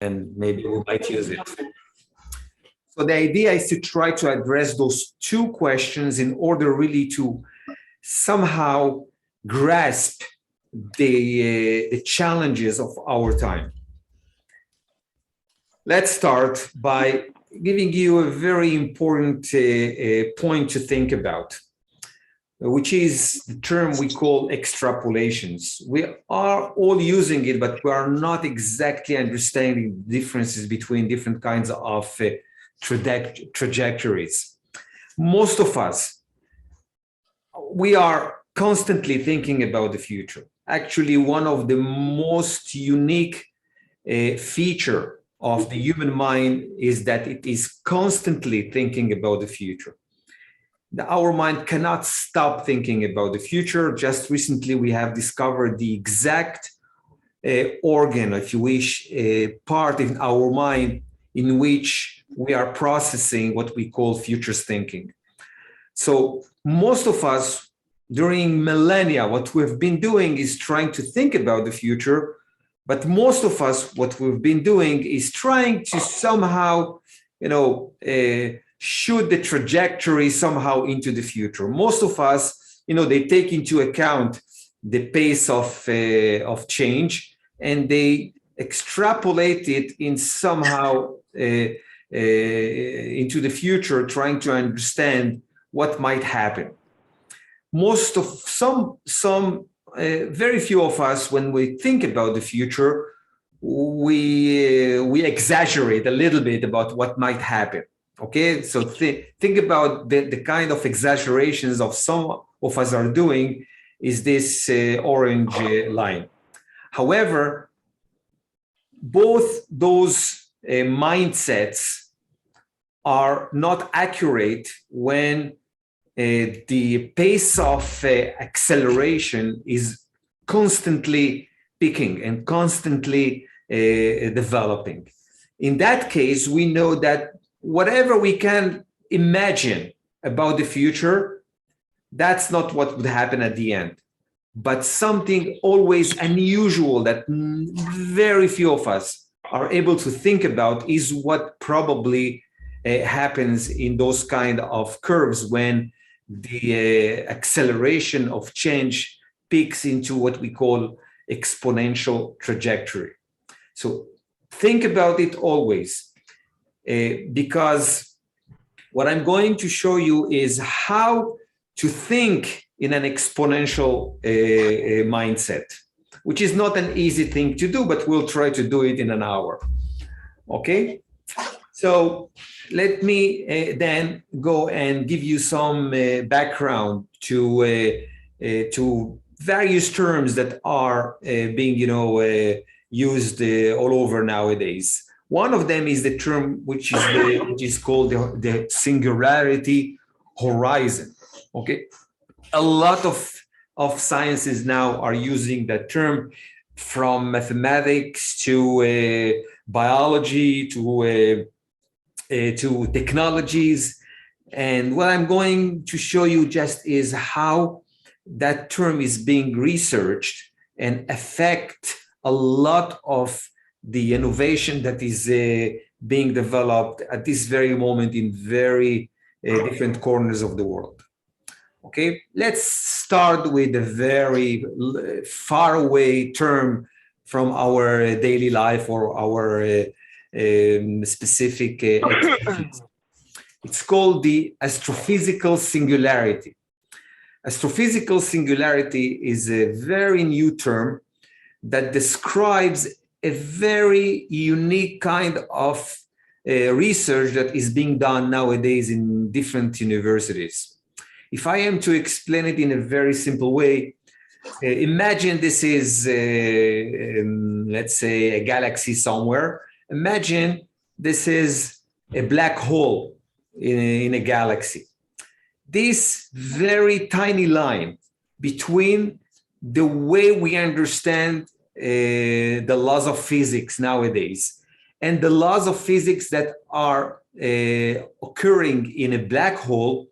and maybe we might use it. So the idea is to try to address those two questions in order really to somehow grasp the challenges of our time. Let's start by giving you a very important point to think about, which is the term we call extrapolations. We are all using it, but we are not exactly understanding the differences between different kinds of trajectories. Most of us, we are constantly thinking about the future. Actually, one of the most unique feature of the human mind is that it is constantly thinking about the future. Our mind cannot stop thinking about the future. Just recently, we have discovered the exact organ, if you wish, part in our mind in which we are processing what we call futures thinking. So most of us, during millennia, what we've been doing is trying to think about the future, but most of us, what we've been doing is trying to somehow, shoot the trajectory somehow into the future. Most of us, they take into account the pace of change, and they extrapolate it in somehow into the future, trying to understand what might happen. Very few of us, when we think about the future, we exaggerate a little bit about what might happen. Okay, so think about the kind of exaggerations of some of us are doing is this orange line. However, both those mindsets are not accurate when the pace of acceleration is constantly peaking and constantly developing. In that case, we know that whatever we can imagine about the future, that's not what would happen at the end. But something always unusual that very few of us are able to think about is what probably happens in those kind of curves when the acceleration of change peaks into what we call exponential trajectory. So think about it always, because what I'm going to show you is how to think in an exponential mindset, which is not an easy thing to do, but we'll try to do it in an hour. Okay? So let me then go and give you some background to various terms that are being, used all over nowadays. One of them is the term which is called the Singularity Horizon. Okay, a lot of sciences now are using that term, from mathematics to biology to technologies. And what I'm going to show you just is how that term is being researched and affect a lot of the innovation that is being developed at this very moment in very different corners of the world. Okay, let's start with a very far away term from our daily life or our specific activities. It's called the Astrophysical Singularity. Astrophysical Singularity is a very new term that describes a very unique kind of research that is being done nowadays in different universities. If I am to explain it in a very simple way, imagine this is, let's say, a galaxy somewhere. Imagine this is a black hole in a galaxy. This very tiny line between the way we understand the laws of physics nowadays and the laws of physics that are occurring in a black hole,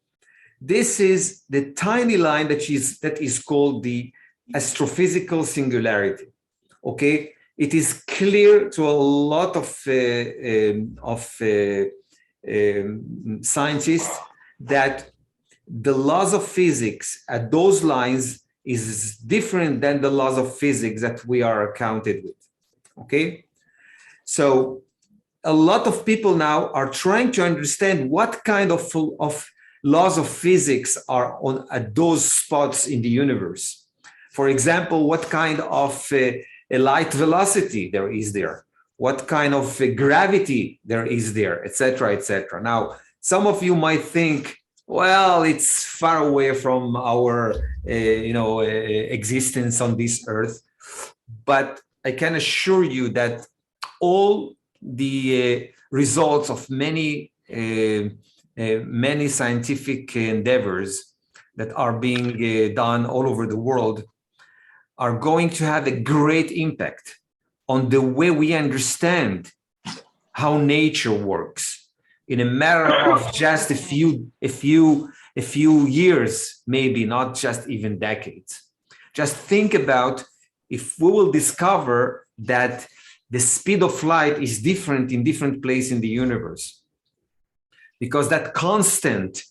this is the tiny line that is called the Astrophysical Singularity. Okay, it is clear to a lot of scientists that the laws of physics at those lines is different than the laws of physics that we are accounted with. Okay, so a lot of people now are trying to understand what kind of laws of physics are on at those spots in the universe. For example, what kind of a light velocity there is there, what kind of gravity there is there, etc., etc. Now, some of you might think, well, it's far away from our existence on this earth, but I can assure you that all the results of many scientific endeavors that are being done all over the world are going to have a great impact on the way we understand how nature works in a matter of just a few years, maybe not just even decades. Just think about if we will discover that the speed of light is different in different places in the universe, because that constant,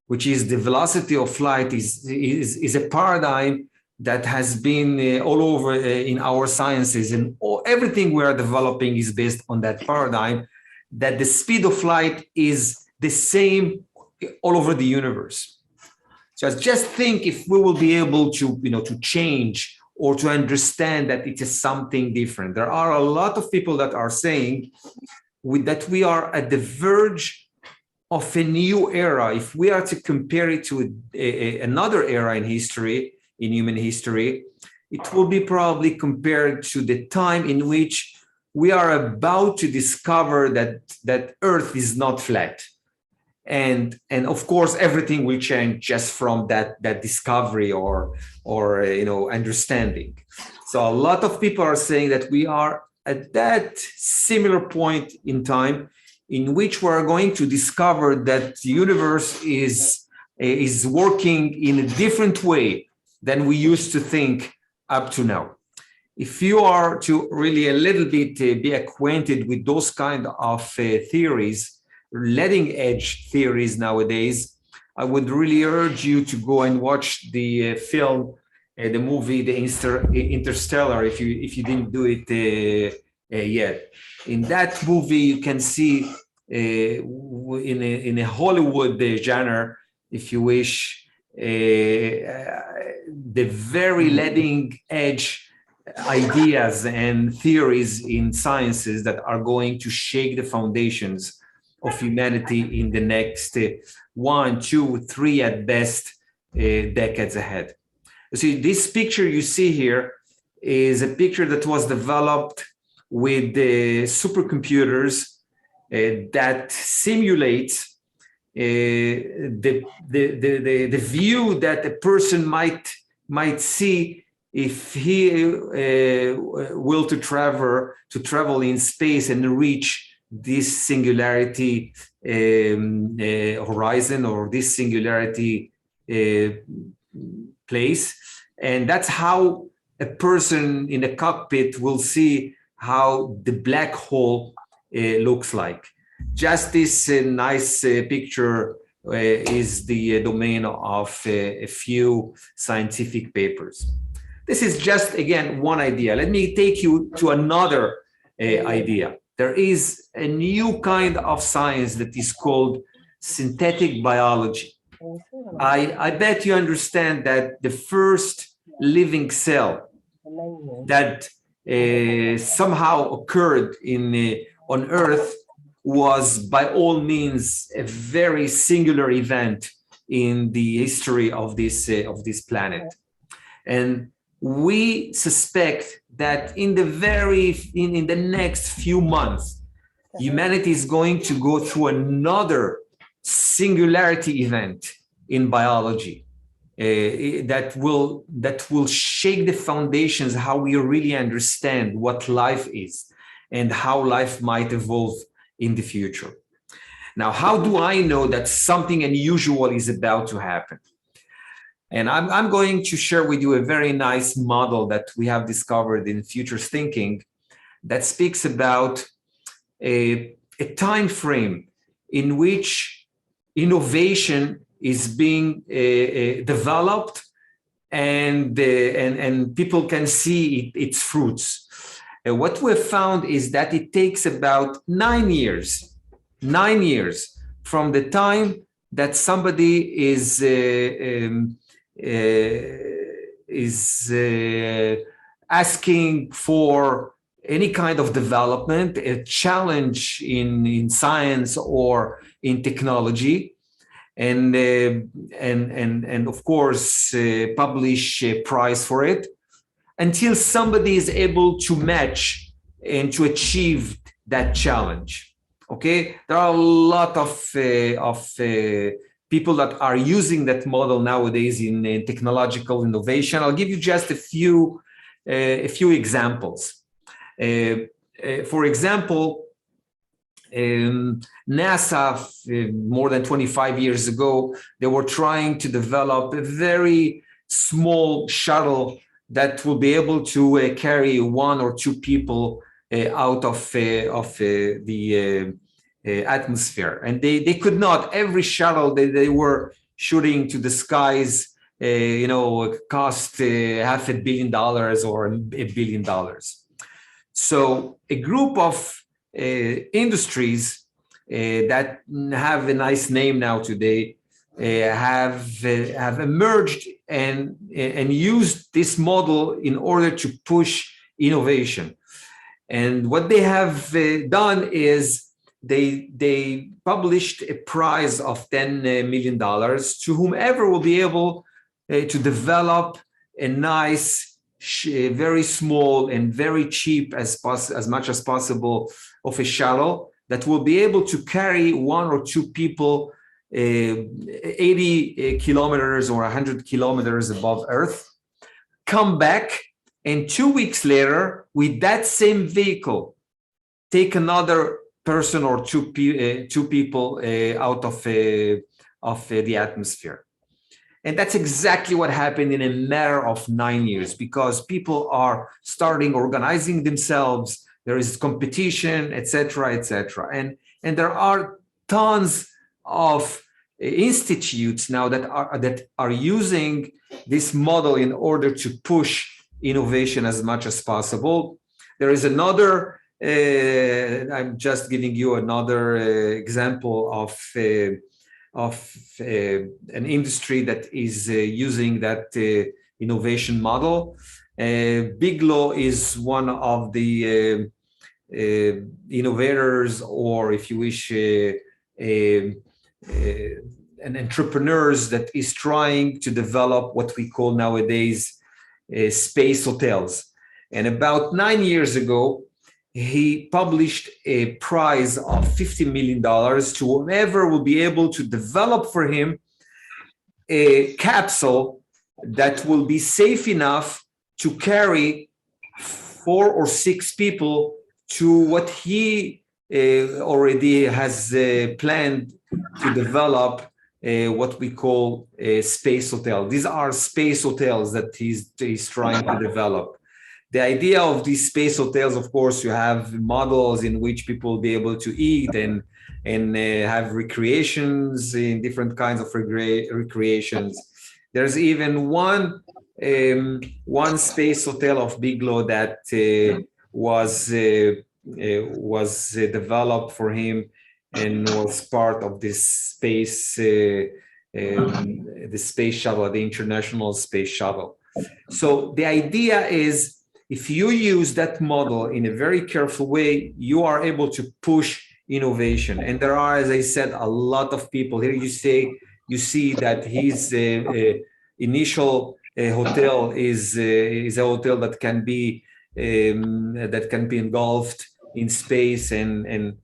which is the velocity of light, is a paradigm that has been all over in our sciences, and everything we are developing is based on that paradigm, that the speed of light is the same all over the universe. So just think if we will be able to, to change or to understand that it is something different. There are a lot of people that are saying that we are at the verge of a new era. If we are to compare it to another era in history, in human history, it will be probably compared to the time in which we are about to discover that Earth is not flat. And of course, everything will change just from that discovery or understanding. So a lot of people are saying that we are at that similar point in time in which we are going to discover that the universe is working in a different way than we used to think up to now. If you are to really a little bit be acquainted with those kind of theories, leading edge theories nowadays, I would really urge you to go and watch the film, the movie, the Interstellar, if you didn't do it yet. In that movie, you can see in a Hollywood genre, if you wish, the very leading edge ideas and theories in sciences that are going to shake the foundations of humanity in the next 1, 2, 3 at best decades ahead. See, this picture you see here is a picture that was developed with the supercomputers that simulates the view that a person might see if he will to travel in space and reach this singularity horizon or this singularity place. And that's how a person in a cockpit will see how the black hole looks like. Just this nice picture is the domain of a few scientific papers. This is just, again, one idea. Let me take you to another idea. There is a new kind of science that is called synthetic biology. I bet you understand that the first living cell that somehow occurred on Earth was by all means a very singular event in the history of this planet. And we suspect that in the next few months, humanity is going to go through another singularity event in biology that will shake the foundations how we really understand what life is and how life might evolve in the future. Now, how do I know that something unusual is about to happen? And I'm going to share with you a very nice model that we have discovered in Futures Thinking that speaks about a time frame in which innovation is being developed and people can see its fruits. What we've found is that it takes about 9 years from the time that somebody is asking for any kind of development, a challenge in science or in technology, and of course publish a prize for it, until somebody is able to match and to achieve that challenge. Okay, there are a lot of people that are using that model nowadays in technological innovation. I'll give you just a few examples. For example, NASA, more than 25 years ago, they were trying to develop a very small shuttle that will be able to carry 1 or 2 people out of the atmosphere. And they could not. Every shuttle they were shooting to the skies, cost $500 million or $1 billion. So a group of industries that have a nice name now today have emerged and used this model in order to push innovation. And what they have done is they published a prize of $10 million to whomever will be able to develop a nice, very small and very cheap as much as possible of a shuttle that will be able to carry 1 or 2 people 80 kilometers or 100 kilometers above Earth, come back, and 2 weeks later, with that same vehicle, take another person or two people out of the atmosphere. And that's exactly what happened in a matter of 9 years, because people are organizing themselves. There is competition, etc., etc. And there are tons of institutes now that are using this model in order to push innovation as much as possible. There is another, I'm just giving you another example of an industry that is using that innovation model. Bigelow is one of the innovators, or if you wish, an entrepreneurs that is trying to develop what we call nowadays space hotels. And about 9 years ago, he published a prize of $50 million to whoever will be able to develop for him a capsule that will be safe enough to carry 4 or 6 people to what he already has planned to develop, what we call a space hotel. These are space hotels that he's trying to develop. The idea of these space hotels, of course, you have models in which people will be able to eat and have recreations in different kinds of recreations. There's even one space hotel of Bigelow that was developed for him and was part of this space, the space shuttle, the International Space Shuttle. So the idea is, if you use that model in a very careful way, you are able to push innovation. And there are, as I said, a lot of people here. You see that his initial hotel is a hotel that can be engulfed in space and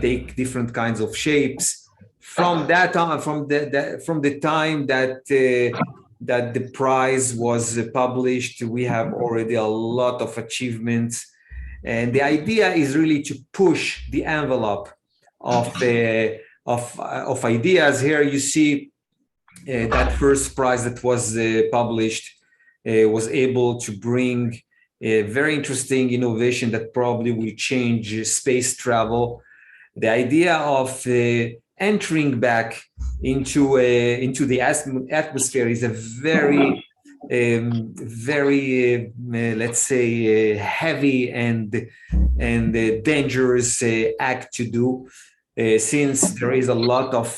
take different kinds of shapes. From that on, from the time that the prize was published, we have already a lot of achievements, and the idea is really to push the envelope of ideas. Here you see that first prize that was published was able to bring a very interesting innovation that probably will change space travel. The idea of entering back into the atmosphere is a very let's say heavy and dangerous act to do, since there is a lot of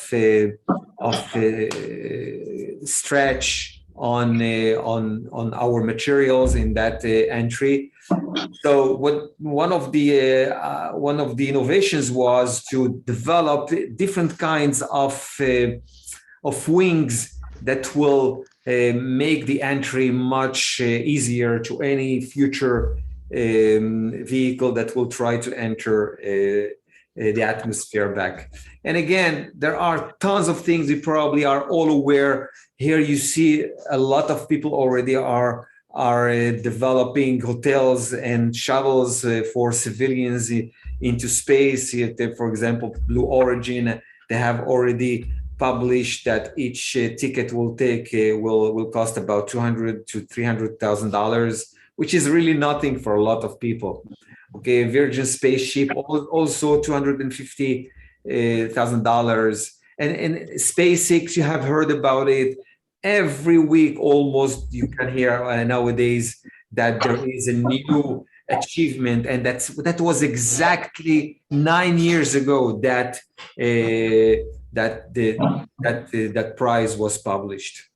stretch on our materials in that entry. So one of the innovations was to develop different kinds of wings that will make the entry much easier to any future vehicle that will try to enter the atmosphere back. And again, there are tons of things we probably are all aware. Here you see a lot of people already are developing hotels and shuttles for civilians into space. For example, Blue Origin, they have already published that each ticket will cost about $200,000 to $300,000, which is really nothing for a lot of people. Okay, Virgin spaceship also $250,000, and SpaceX, you have heard about it. Every week almost you can hear nowadays that there is a new achievement, and that was exactly 9 years ago that that prize was published.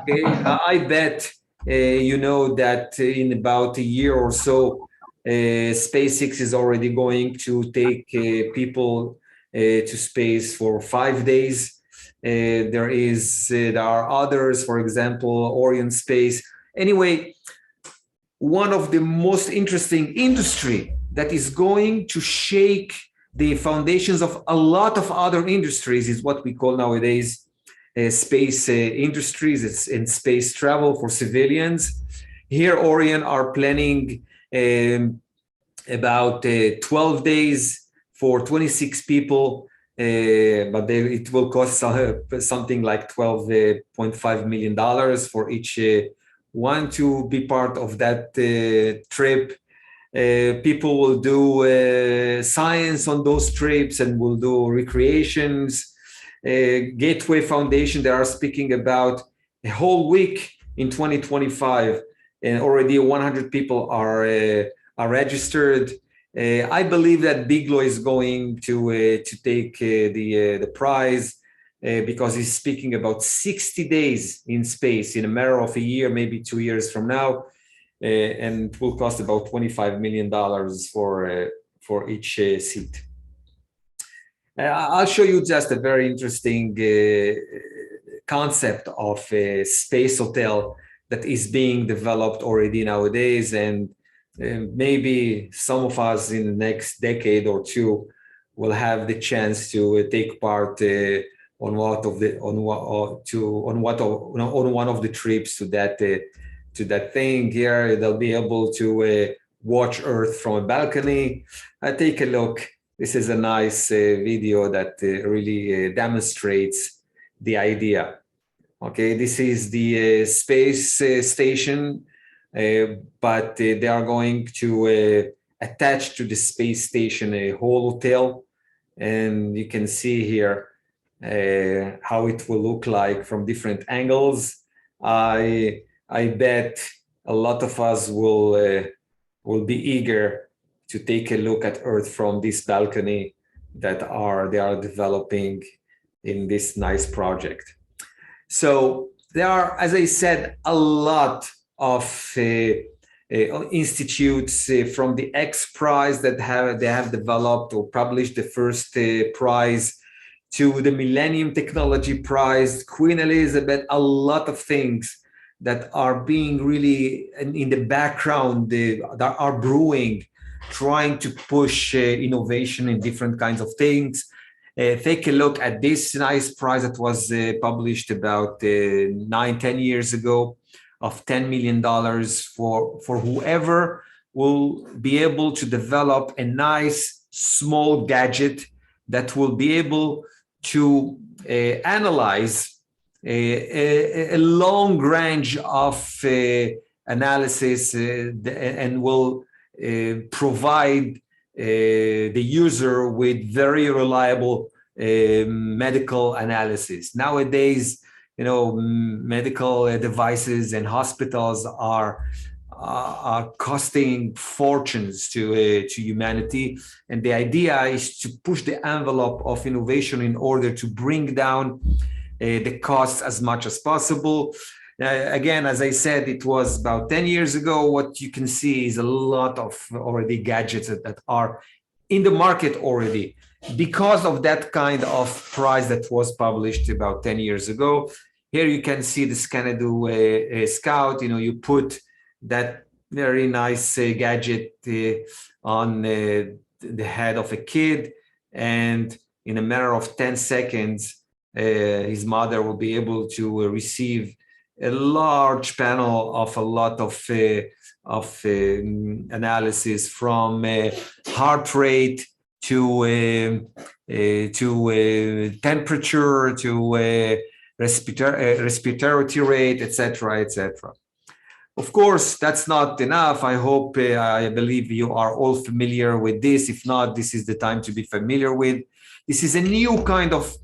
Okay, I bet you know that in about a year or so, SpaceX is already going to take people to space for 5 days. There are others, for example, Orion Space. Anyway, one of the most interesting industry that is going to shake the foundations of a lot of other industries is what we call nowadays space industries. It's in space travel for civilians. Here, Orion are planning about 12 days for 26 people, but it will cost something like $12.5 million for each one to be part of that trip. People will do science on those trips and will do recreations. Gateway Foundation, they are speaking about a whole week in 2025, and already 100 people are registered. I believe that Biglo is going to take the prize because he's speaking about 60 days in space in a matter of a year, maybe 2 years from now, and it will cost about $25 million for each seat. I'll show you just a very interesting concept of a space hotel that is being developed already nowadays, and maybe some of us in the next decade or two will have the chance to take part on one of the trips to that thing. Here they'll be able to watch Earth from a balcony. Take a look. This is a nice video that really demonstrates the idea. Okay, this is the space station, but they are going to attach to the space station a whole hotel, and you can see here how it will look like from different angles. I bet a lot of us will be eager to take a look at Earth from this balcony that they are developing in this nice project. So there are, as I said, a lot of institutes from the X Prize that they have developed or published the first prize, to the Millennium Technology Prize, Queen Elizabeth, a lot of things that are being really in the background, that are brewing, trying to push innovation in different kinds of things. Take a look at this nice prize that was published about 9-10 years ago of $10 million for whoever will be able to develop a nice small gadget that will be able to analyze a long range of analysis and will provide the user with very reliable medical analysis. Nowadays, medical devices and hospitals are costing fortunes to humanity, and the idea is to push the envelope of innovation in order to bring down the costs as much as possible. Again, as I said, it was about 10 years ago. What you can see is a lot of already gadgets that are in the market already because of that kind of price that was published about 10 years ago. Here you can see the Scanadu Scout. You put that very nice gadget on the head of a kid, and in a matter of 10 seconds, his mother will be able to receive a large panel of a lot of analysis, from heart rate to temperature to respiratory rate, etc., etc. Of course, that's not enough. I hope, I believe you are all familiar with this. If not, this is the time to be familiar with. This is a new kind of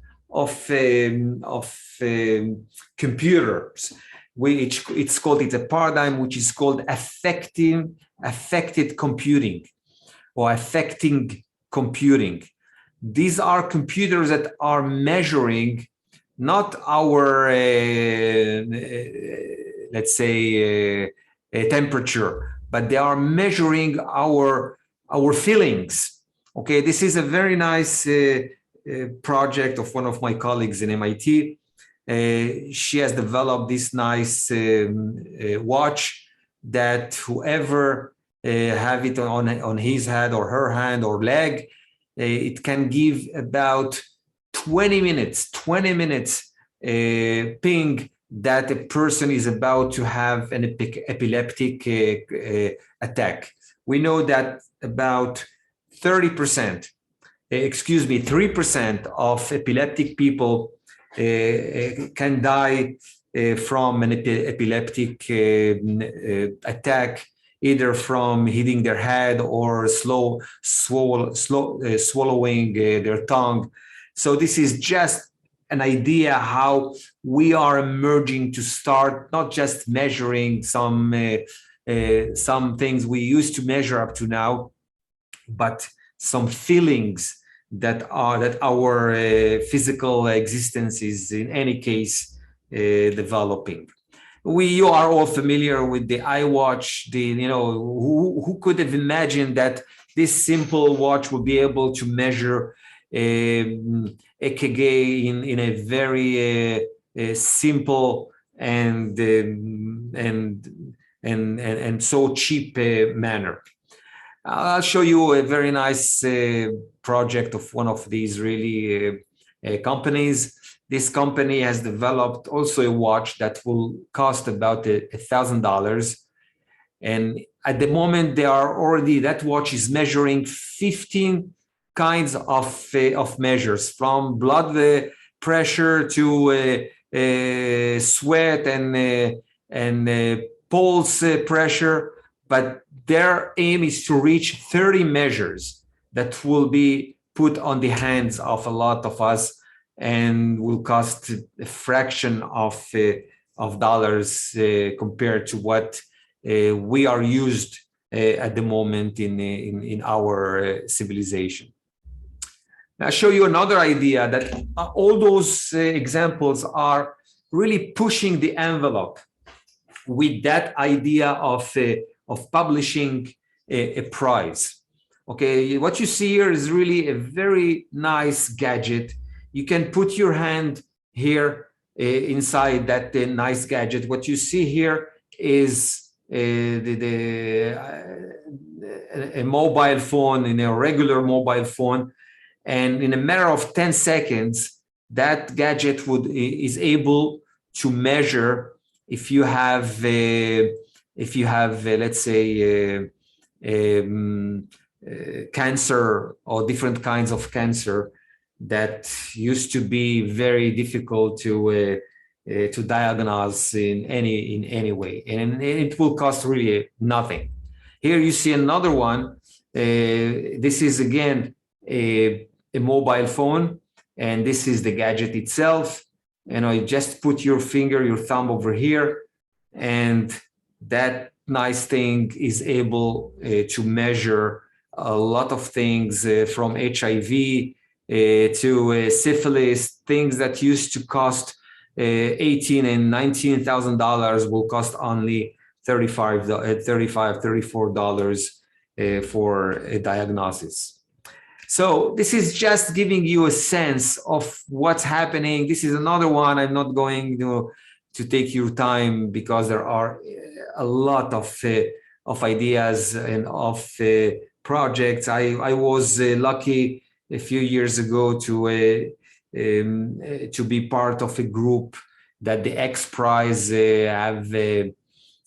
computers, which it's a paradigm which is called affected computing or affecting computing. These are computers that are measuring not our let's say temperature, but they are measuring our feelings. Okay, this is a very nice project of one of my colleagues in MIT. She has developed this nice watch that whoever have it on his head or her hand or leg, it can give about 20 minutes ping that a person is about to have an epileptic attack. We know that about 3% of epileptic people can die from an epileptic attack, either from hitting their head or swallowing their tongue. So this is just an idea how we are emerging to start not just measuring some things we used to measure up to now, but some feelings that our physical existence is in any case developing. You are all familiar with the iWatch. Who could have imagined that this simple watch would be able to measure EKG in a very simple and so cheap manner. I'll show you a very nice project of one of these really companies. This company has developed also a watch that will cost about $1,000. And at the moment, that watch is measuring 15 kinds of measures, from blood pressure to sweat and pulse pressure. But their aim is to reach 30 measures that will be put on the hands of a lot of us and will cost a fraction of dollars compared to what we are used at the moment in our civilization. Now, I'll show you another idea that all those examples are really pushing the envelope with that idea of publishing a prize. Okay, what you see here is really a very nice gadget. You can put your hand here inside that nice gadget. What you see here is a mobile phone, in a regular mobile phone, and in a matter of 10 seconds, that gadget is able to measure if you have let's say cancer or different kinds of cancer that used to be very difficult to to diagnose in any way, and it will cost really nothing. Here you see another one. This is again a mobile phone, and this is the gadget itself. And you just put your finger, your thumb over here, and that nice thing is able to measure a lot of things from HIV to syphilis. Things that used to cost $18,000 and $19,000 will cost only $34 for a diagnosis. So this is just giving you a sense of what's happening. This is another one. I'm not going to take your time because there are a lot of ideas and of projects. I was lucky a few years ago to be part of a group that the X Prize have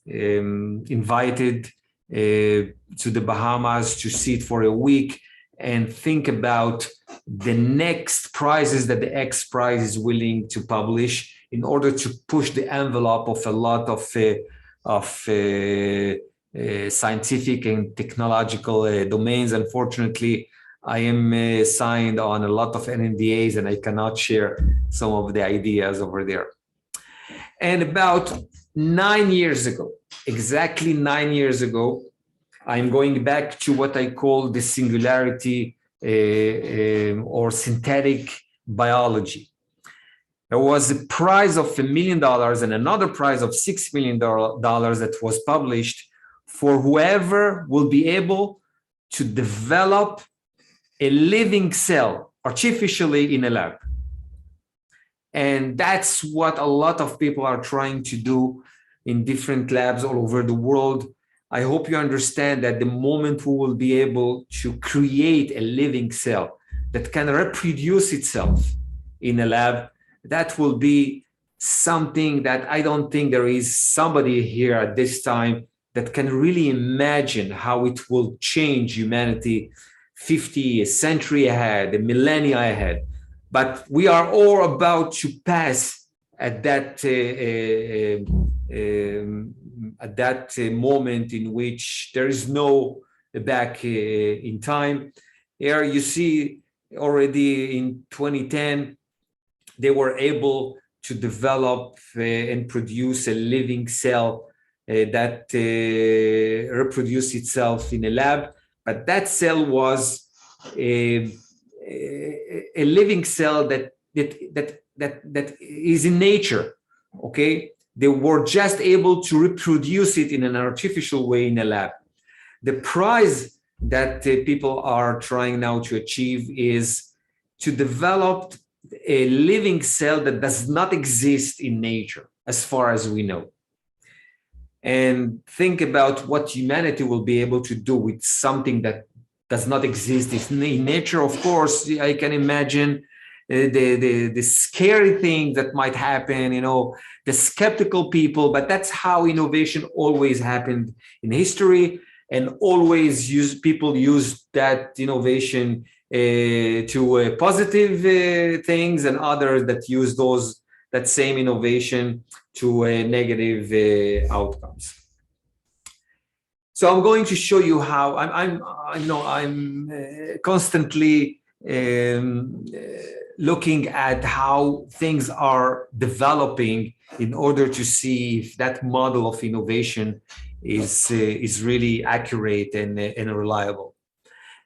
invited to the Bahamas to sit for a week and think about the next prizes that the X Prize is willing to publish in order to push the envelope of a lot of scientific and technological domains. Unfortunately, I am signed on a lot of NDAs and I cannot share some of the ideas over there. And about 9 years ago, exactly 9 years ago, I'm going back to what I call the singularity or synthetic biology. There was a prize of $1 million and another prize of $6 million that was published for whoever will be able to develop a living cell artificially in a lab. And that's what a lot of people are trying to do in different labs all over the world. I hope you understand that the moment we will be able to create a living cell that can reproduce itself in a lab, that will be something that I don't think there is somebody here at this time that can really imagine how it will change humanity 50, a century ahead, a millennia ahead. But we are all about to pass at that moment in which there is no back in time. Here you see already in 2010, they were able to develop and produce a living cell that reproduced itself in a lab. But that cell was a living cell that is in nature, okay? They were just able to reproduce it in an artificial way in a lab. The prize that people are trying now to achieve is to develop a living cell that does not exist in nature, as far as we know. And think about what humanity will be able to do with something that does not exist in nature. Of course, I can imagine the scary things that might happen, you know, the skeptical people, but that's how innovation always happened in history, and always people use that innovation to positive things, and others that use that same innovation to negative outcomes. So I'm going to show you how I'm constantly looking at how things are developing in order to see if that model of innovation is really accurate and reliable.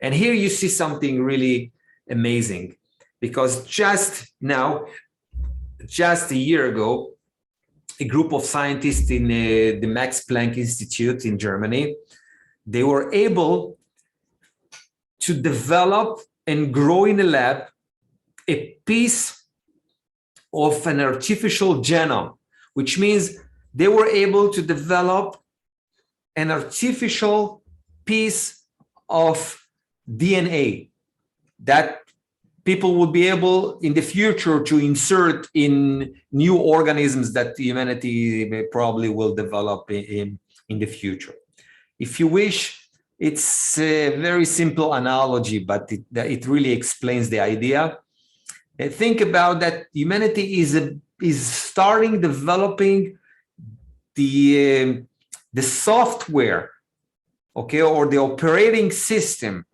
And here you see something really amazing, because just a year ago, a group of scientists in the Max Planck Institute in Germany, they were able to develop and grow in a lab a piece of an artificial genome, which means they were able to develop an artificial piece of DNA that people would be able in the future to insert in new organisms that humanity probably will develop in the future. If you wish, it's a very simple analogy, but it really explains the idea. Think about that humanity is starting developing the software, okay, or the operating system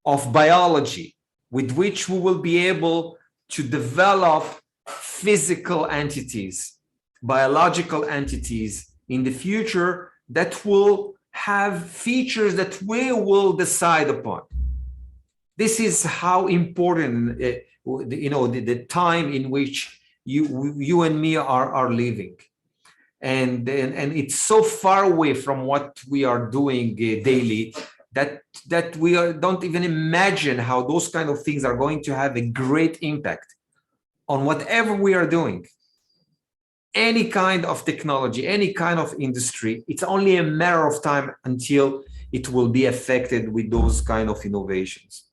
of biology with which we will be able to develop physical entities, biological entities in the future that will have features that we will decide upon. This is how important, the time in which you and me are living. And it's so far away from what we are doing daily that we don't even imagine how those kind of things are going to have a great impact on whatever we are doing. Any kind of technology, any kind of industry, it's only a matter of time until it will be affected with those kind of innovations.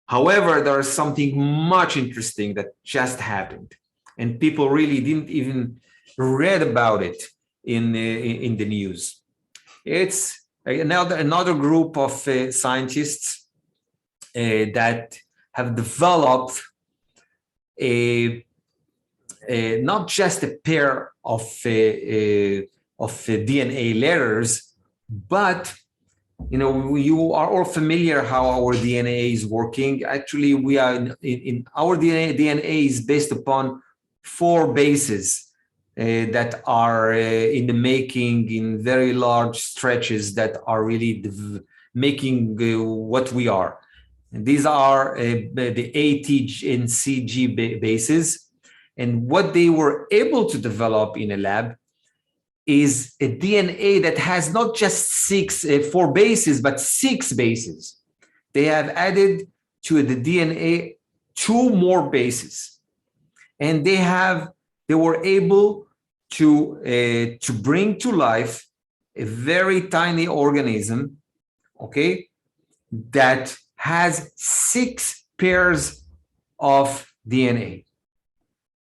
However, there is something much interesting that just happened, and people really didn't even read about it in the news. It's another group of scientists that have developed not just a pair of DNA letters, but you are all familiar how our DNA is working. Actually, we are in our DNA is based upon 4 bases that are in the making in very large stretches that are really making what we are. And these are the A, T, and C, G bases. And what they were able to develop in a lab is a DNA that has not just 4 bases, but 6 bases. They have added to the DNA 2 more bases. And they were able to bring to life a very tiny organism, okay, that has 6 pairs of DNA.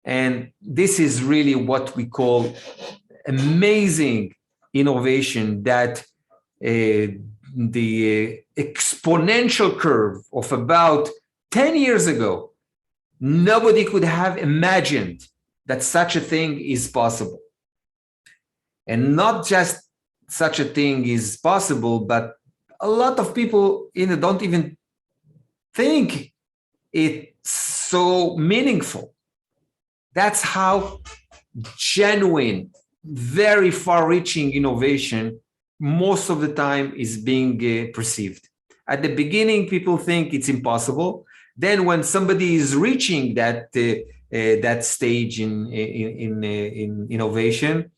And this is really what we call amazing innovation, that the exponential curve of about 10 years ago, nobody could have imagined that such a thing is possible. And not just such a thing is possible, but a lot of people don't even think it's so meaningful. That's how genuine, very far-reaching innovation most of the time is being perceived. At the beginning, people think it's impossible. Then when somebody is reaching that stage in innovation,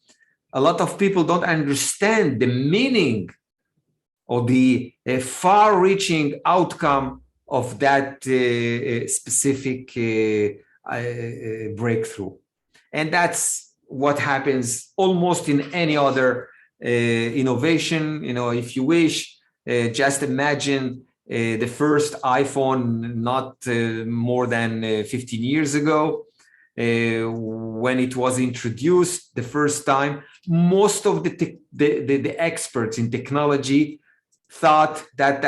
a lot of people don't understand the meaning or the far-reaching outcome of that specific breakthrough. And that's what happens almost in any other innovation. If you wish, just imagine the first iPhone not more than 15 years ago. When it was introduced the first time, most of the experts in technology thought that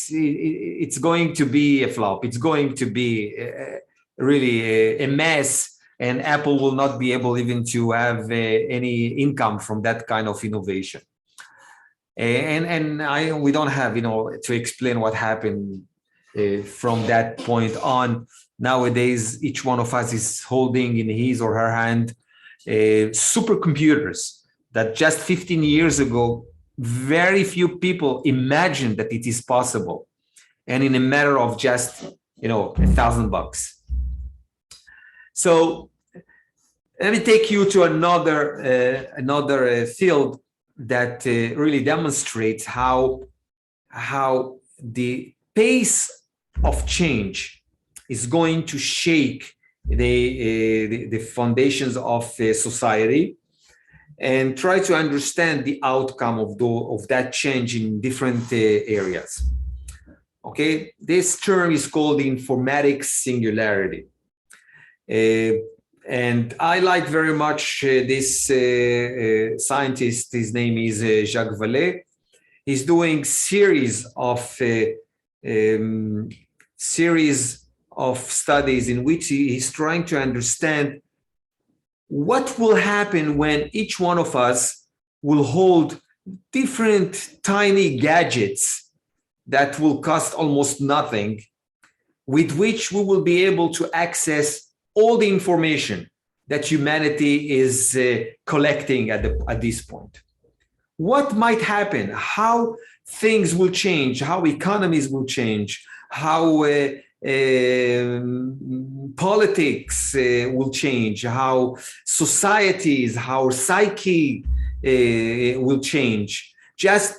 it's going to be a flop. It's going to be really a mess, and Apple will not be able even to have any income from that kind of innovation. And we don't have to explain what happened from that point on. Nowadays, each one of us is holding in his or her hand supercomputers that just 15 years ago, very few people imagined that it is possible. And in a matter of just, $1,000. So let me take you to another field that really demonstrates how the pace of change is going to shake the foundations of society, and try to understand the outcome of that change in different areas. Okay, this term is called the Informatics Singularity. And I like very much this scientist. His name is Jacques Vallée. He's doing series of studies in which he's trying to understand what will happen when each one of us will hold different tiny gadgets that will cost almost nothing, with which we will be able to access all the information that humanity is collecting at this point. What might happen? How things will change? How economies will change? How politics will change? How societies, how psyche will change? Just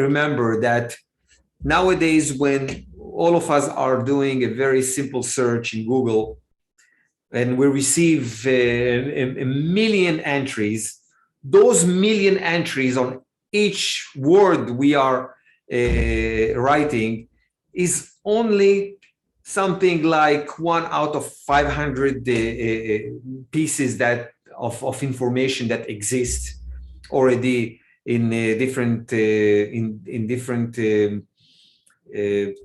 remember that nowadays, when all of us are doing a very simple search in Google, and we receive a million entries, those million entries on each word we are writing is only something like 1 out of 500 pieces of information that exist already in different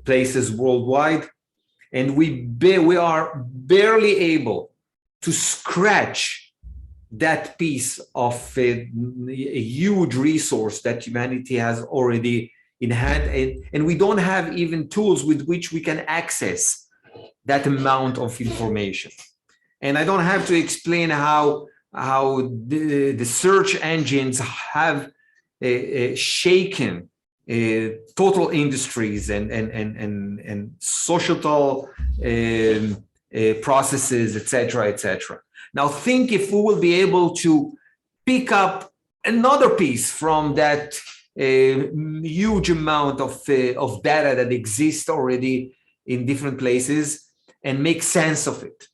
places worldwide, and we are barely able to scratch that piece of a huge resource that humanity has already in hand, and we don't have even tools with which we can access that amount of information. And I don't have to explain how the search engines have shaken total industries and societal processes, etc., etc. Now think if we will be able to pick up another piece from that huge amount of data that exists already in different places and make sense of it,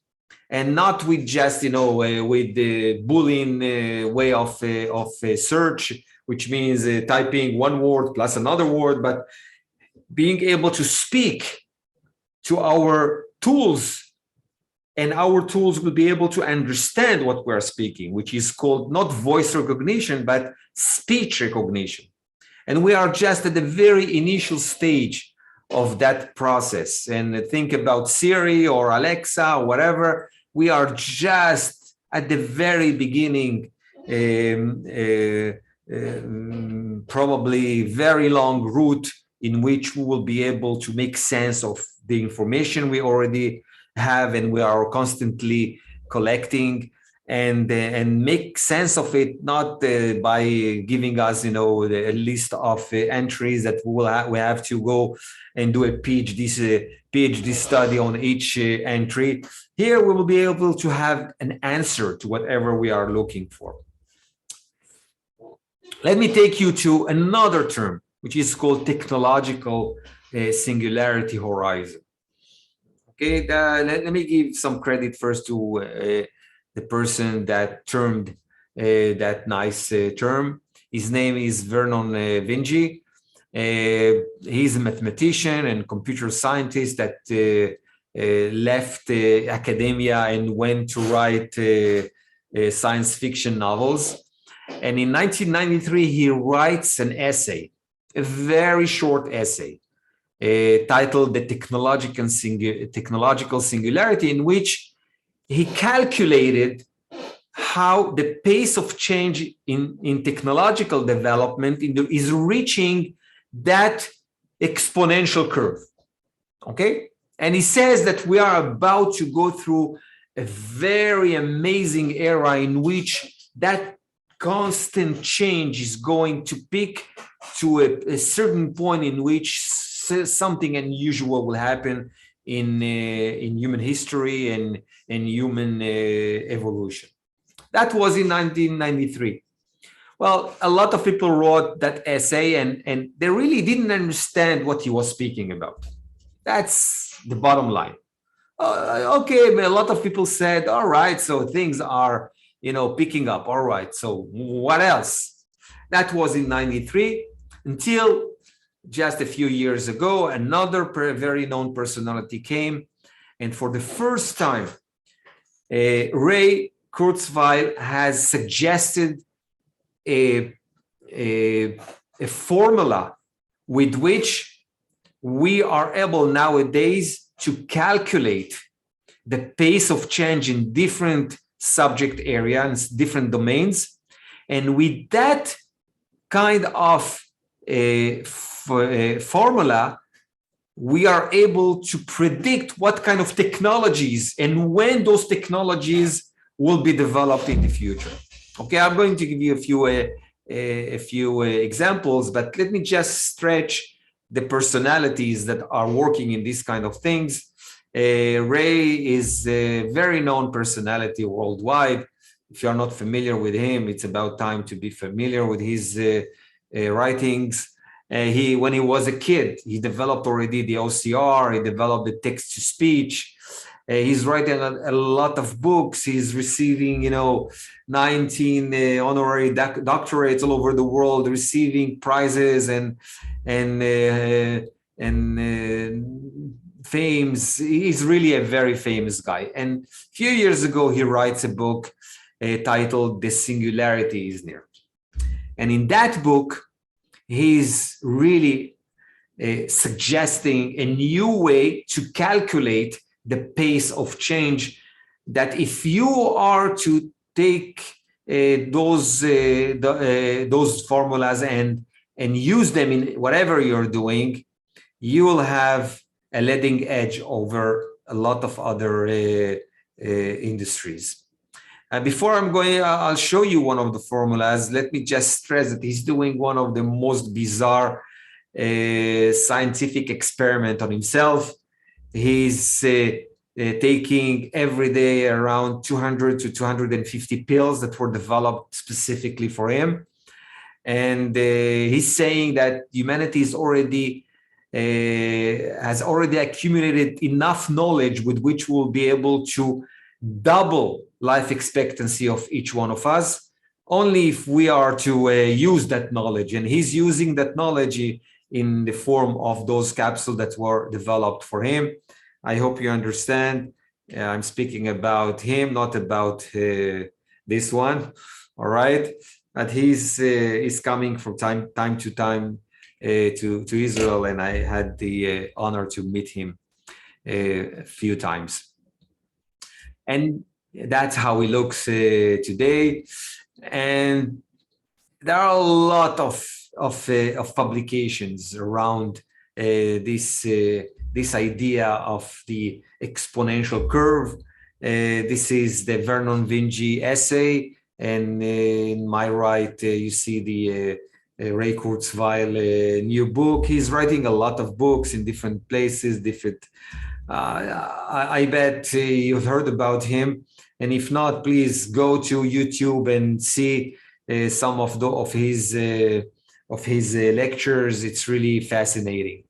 and not with just with the Boolean way of search, which means typing one word plus another word, but being able to speak to our tools, and our tools will be able to understand what we're speaking, which is called not voice recognition, but speech recognition. And we are just at the very initial stage of that process. And think about Siri or Alexa or whatever. We are just at the very beginning, probably very long route in which we will be able to make sense of the information we already have and we are constantly collecting, and make sense of it, not by giving us a list of entries that we have to go and do a PhD study on each entry. Here we will be able to have an answer to whatever we are looking for. Let me take you to another term, which is called technological singularity horizon. Okay, let me give some credit first to the person that termed that nice term. His name is Vernon Vinge. He's a mathematician and computer scientist that left academia and went to write science fiction novels. And in 1993, he writes an essay, a very short essay, titled The Technological Singularity, in which he calculated how the pace of change in technological development is reaching that exponential curve. Okay? And he says that we are about to go through a very amazing era in which that constant change is going to peak to a certain point in which something unusual will happen in human history and human evolution. That was in 1993. Well, a lot of people wrote that essay and they really didn't understand what he was speaking about. That's the bottom line. Okay, a lot of people said, all right, so things are picking up. All right, so what else? That was in 93, until just a few years ago, another very known personality came, and for the first time, Ray Kurzweil has suggested a formula with which we are able nowadays to calculate the pace of change in different subject areas, different domains. And with that kind of formula, we are able to predict what kind of technologies and when those technologies will be developed in the future. Okay, I'm going to give you a few examples, but let me just stretch the personalities that are working in these kind of things. Ray is a very known personality worldwide. If you're not familiar with him, it's about time to be familiar with his writings. When he was a kid, he developed already the OCR, he developed the text-to-speech. He's writing a lot of books. He's receiving, 19 honorary doctorates all over the world, receiving prizes and fames. He's really a very famous guy. And a few years ago, he writes a book titled "The Singularity Is Near." And in that book, he's really suggesting a new way to calculate the pace of change, that if you are to take those formulas and use them in whatever you're doing, you will have a leading edge over a lot of other industries. Before I'll show you one of the formulas. Let me just stress that he's doing one of the most bizarre scientific experiment on himself. He's taking every day around 200 to 250 pills that were developed specifically for him. And he's saying that humanity has already accumulated enough knowledge with which we'll be able to double life expectancy of each one of us, only if we are to use that knowledge. And he's using that knowledge in the form of those capsules that were developed for him. I hope you understand. I'm speaking about him, not about this one. All right. But he's coming from time to time to Israel, and I had the honor to meet him a few times. And that's how he looks today. And there are a lot of publications around this idea of the exponential curve. This is the Vernon Vinge essay, and in my right you see the Ray Kurzweil new book. He's writing a lot of books in different places, I bet you've heard about him, and if not, please go to YouTube and see some of his lectures. It's really fascinating.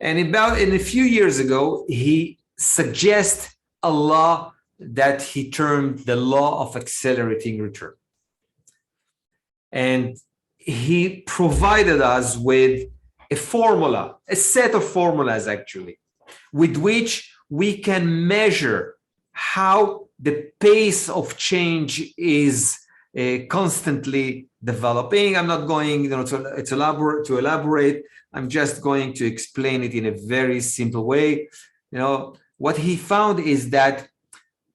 And a few years ago, he suggests a law that he termed the law of accelerating return. And he provided us with a formula, a set of formulas actually, with which we can measure how the pace of change is constantly developing. I'm not going to elaborate. I'm just going to explain it in a very simple way. What he found is that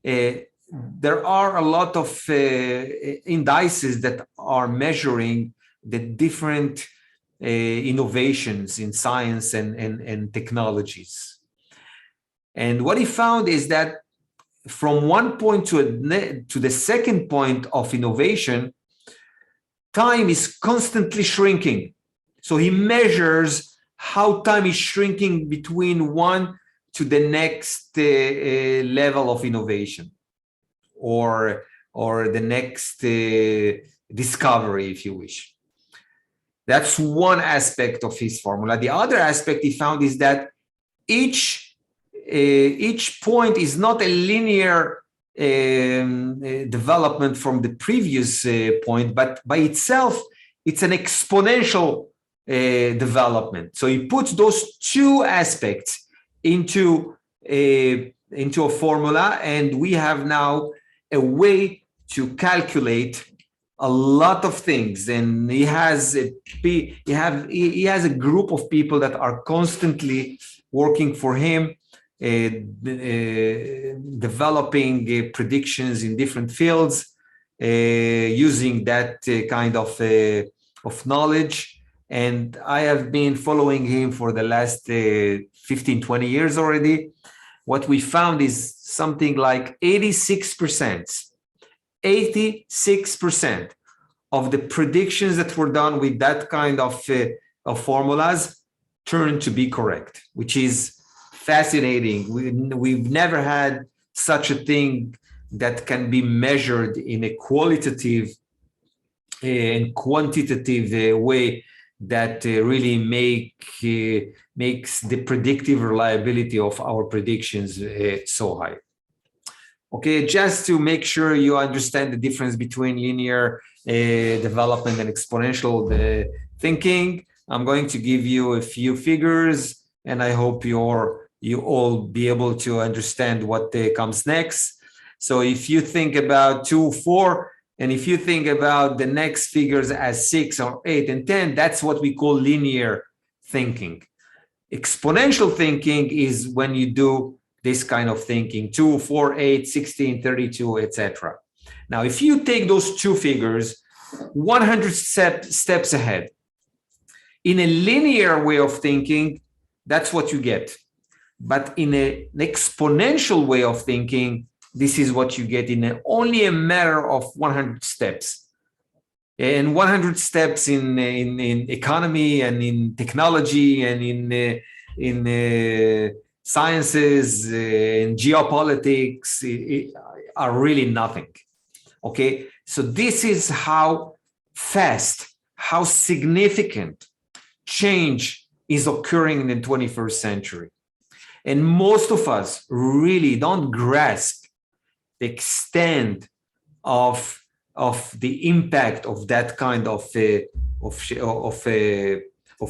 there are a lot of indices that are measuring the different innovations in science and technologies. And what he found is that from one point to the second point of innovation, time is constantly shrinking. So he measures how time is shrinking between one to the next level of innovation, or the next discovery, if you wish. That's one aspect of his formula. The other aspect he found is that each point is not a linear development from the previous point, but by itself, it's an exponential development. So he puts those two aspects into a formula, and we have now a way to calculate a lot of things, and he has a group of people that are constantly working for him, developing predictions in different fields, using that kind of knowledge. And I have been following him for the last 15, 20 years already. What we found is something like 86% of the predictions that were done with that kind of formulas turned to be correct, which is fascinating. We've never had such a thing that can be measured in a qualitative and quantitative way that really makes the predictive reliability of our predictions so high. Okay, just to make sure you understand the difference between linear development and exponential thinking, I'm going to give you a few figures, and I hope you all be able to understand what comes next. So if you think about 2, 4, and if you think about the next figures as 6 or 8 and 10, that's what we call linear thinking. Exponential thinking is when you do this kind of thinking, 2, 4, 8, 16, 32, etc. Now, if you take those two figures 100 steps ahead, in a linear way of thinking, that's what you get. But in an exponential way of thinking, this is what you get in only a matter of 100 steps. And 100 steps in economy and in technology and in sciences and geopolitics are really nothing. Okay, so this is how fast, how significant change is occurring in the 21st century. And most of us really don't grasp the extent of the impact of that kind of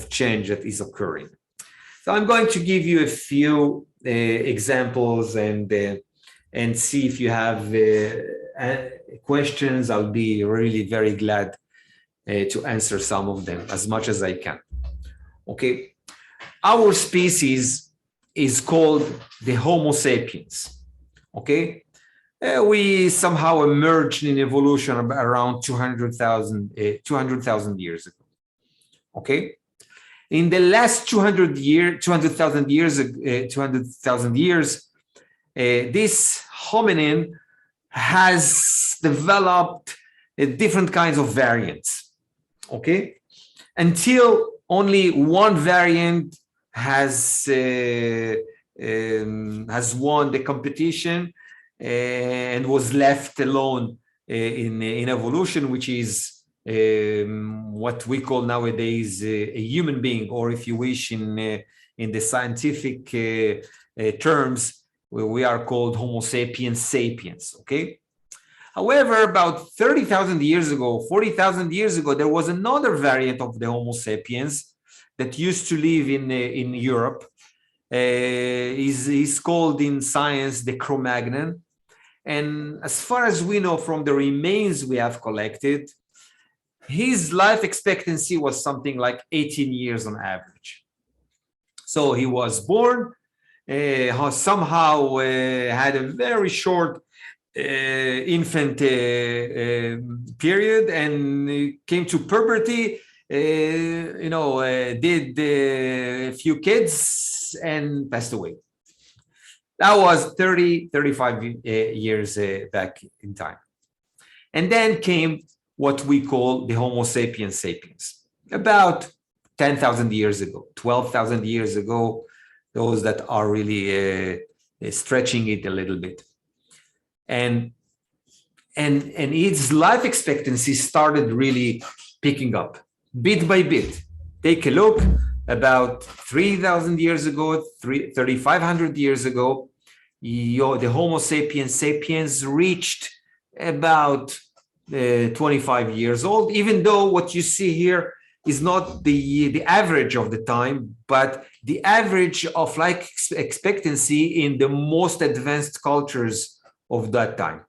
change that is occurring. So I'm going to give you a few examples and see if you have questions. I'll be really very glad to answer some of them as much as I can. Okay, our species is called the Homo sapiens. Okay, we somehow emerged in evolution around 200,000 years ago. Okay, in the last 200,000 years, this hominin has developed different kinds of variants. Okay, until only one variant has won the competition and was left alone in evolution, which is what we call nowadays a human being, or if you wish, in the scientific terms, we are called Homo sapiens sapiens. Okay. However, about 30,000 years ago, 40,000 years ago, there was another variant of the Homo sapiens that used to live in Europe. Is called in science the Cro-Magnon. And as far as we know from the remains we have collected, his life expectancy was something like 18 years on average. So he was born, somehow had a very short infant period, and came to puberty, did a few kids and passed away. That was 30, 35 years back in time. And then came what we call the Homo sapiens sapiens, about 10,000 years ago, 12,000 years ago, those that are really stretching it a little bit. And its life expectancy started really picking up bit by bit. Take a look, about 3,000 years ago, 3,500 years ago, the Homo sapiens sapiens reached about 25 years old, even though what you see here is not the average of the time, but the average of life expectancy in the most advanced cultures of that time.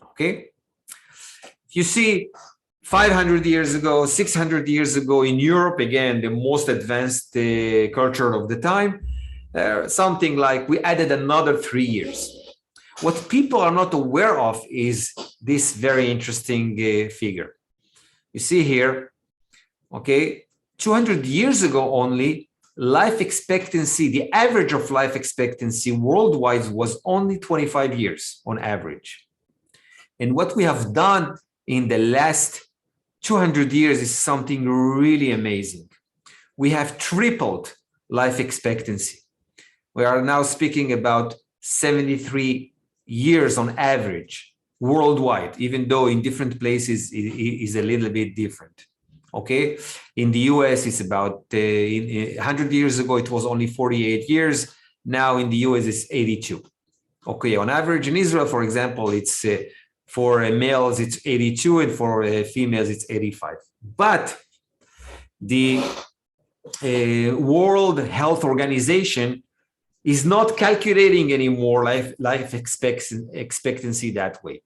Okay, you see 500 years ago, 600 years ago in Europe, again, the most advanced culture of the time, something like we added another 3 years. What people are not aware of is this very interesting figure. You see here, okay, 200 years ago only, life expectancy, the average of life expectancy worldwide was only 25 years on average. And what we have done in the last 200 years is something really amazing. We have tripled life expectancy. We are now speaking about 73 years on average worldwide, even though in different places it is a little bit different. Okay, in the US, it's about 100 years ago, it was only 48 years. Now in the US, it's 82. Okay, on average in Israel, for example, it's for males, it's 82, and for females, it's 85. But the World Health Organization is not calculating anymore life expectancy that way.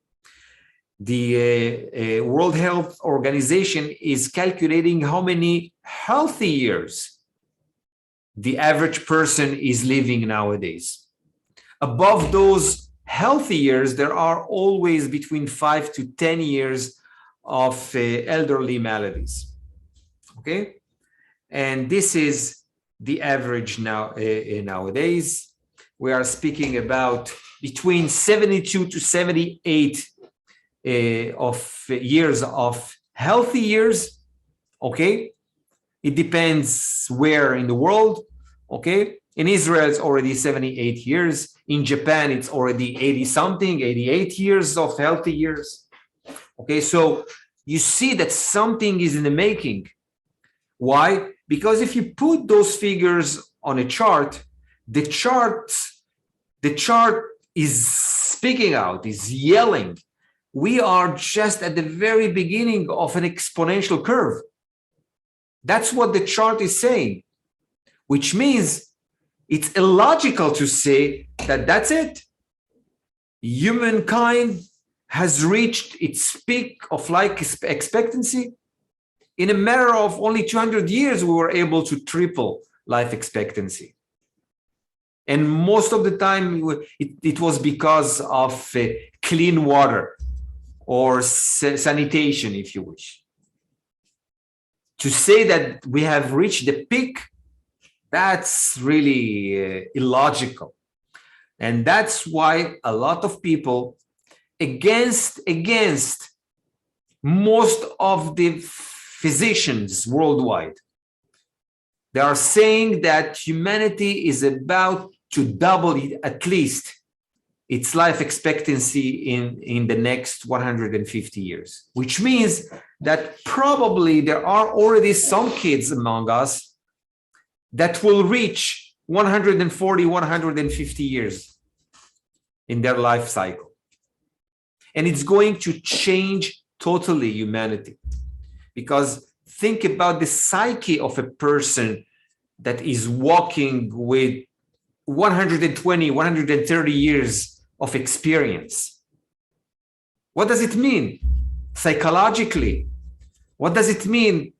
The World Health Organization is calculating how many healthy years the average person is living nowadays. Above those healthy years, there are always between 5 to 10 years of elderly maladies. Okay, and this is the average now nowadays. We are speaking about between 72 to 78 of years of healthy years. Okay, it depends where in the world. Okay, in Israel it's already 78 years. In Japan it's already 80 something, 88 years of healthy years. Okay, so you see that something is in the making. Why? Because if you put those figures on a chart, the chart is speaking out, is yelling. We are just at the very beginning of an exponential curve. That's what the chart is saying, which means it's illogical to say that that's it. Humankind has reached its peak of life expectancy. In a matter of only 200 years, we were able to triple life expectancy. And most of the time, it was because of clean water or sanitation, if you wish. To say that we have reached the peak, that's really illogical. And that's why a lot of people against most of the physicians worldwide, they are saying that humanity is about to double at least its life expectancy in the next 150 years, which means that probably there are already some kids among us that will reach 140, 150 years in their life cycle. And it's going to change totally humanity. Because think about the psyche of a person that is walking with 120, 130 years of experience. What does it mean psychologically? What does it mean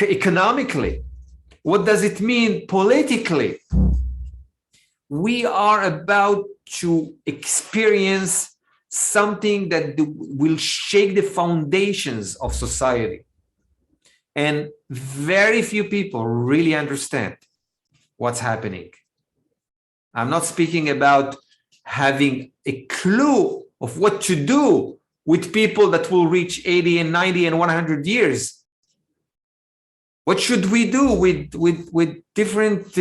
economically? What does it mean politically? We are about to experience something that will shake the foundations of society. And very few people really understand what's happening. I'm not speaking about having a clue of what to do with people that will reach 80 and 90 and 100 years. What should we do with different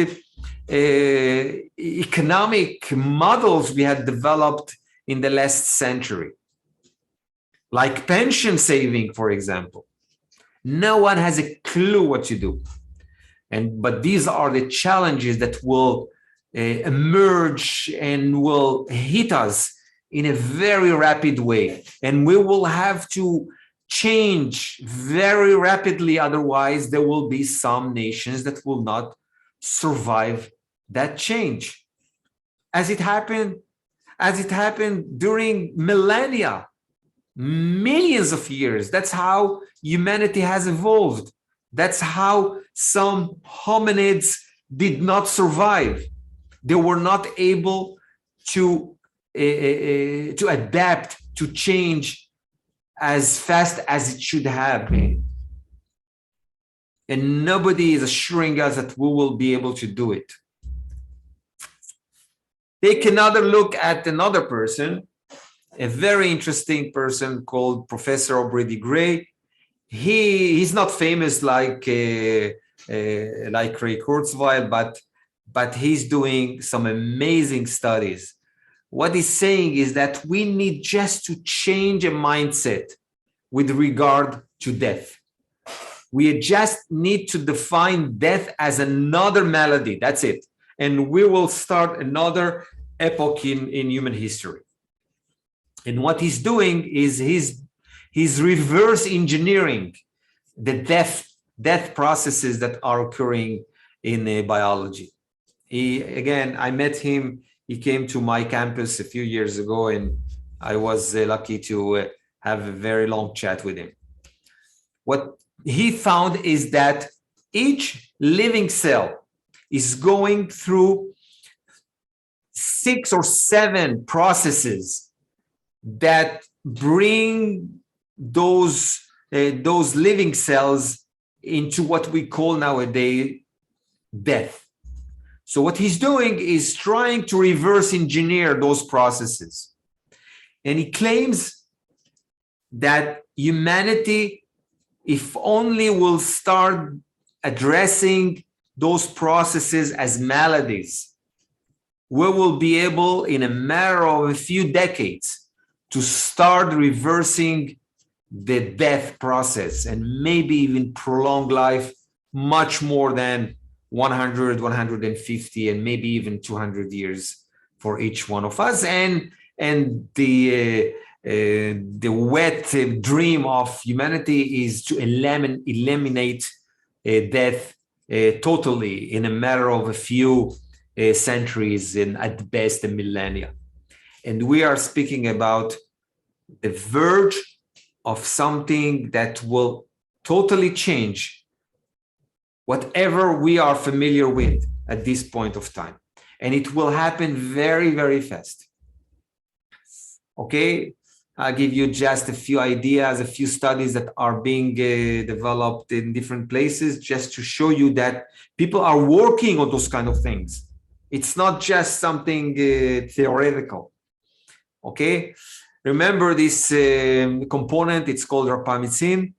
economic models we had developed in the last century, like pension saving, for example? No one has a clue what to do. But these are the challenges that will emerge and will hit us in a very rapid way. And we will have to change very rapidly. Otherwise, there will be some nations that will not survive that change. As it happened during millennia. millions of years. That's how humanity has evolved. That's how some hominids did not survive. They were not able to adapt, to change as fast as it should have been. And nobody is assuring us that we will be able to do it. Take another look at another person, a very interesting person called Professor Aubrey de Grey. He's not famous like Ray Kurzweil, but he's doing some amazing studies. What he's saying is that we need just to change a mindset with regard to death. We just need to define death as another malady. That's it. And we will start another epoch in human history. And what he's doing is he's reverse engineering the death processes that are occurring in biology. Again, I met him. He came to my campus a few years ago, and I was lucky to have a very long chat with him. What he found is that each living cell is going through 6 or 7 processes that bring those living cells into what we call nowadays death. So what he's doing is trying to reverse engineer those processes. And he claims that humanity, if only will start addressing those processes as maladies, we will be able, in a matter of a few decades, to start reversing the death process and maybe even prolong life much more than 100, 150, and maybe even 200 years for each one of us. And the wet dream of humanity is to eliminate death totally in a matter of a few centuries and at best a millennia. And we are speaking about the verge of something that will totally change whatever we are familiar with at this point of time. And it will happen very, very fast. Okay, I'll give you just a few ideas, a few studies that are being developed in different places, just to show you that people are working on those kind of things. It's not just something theoretical. Okay, remember this component, it's called Rapamycin.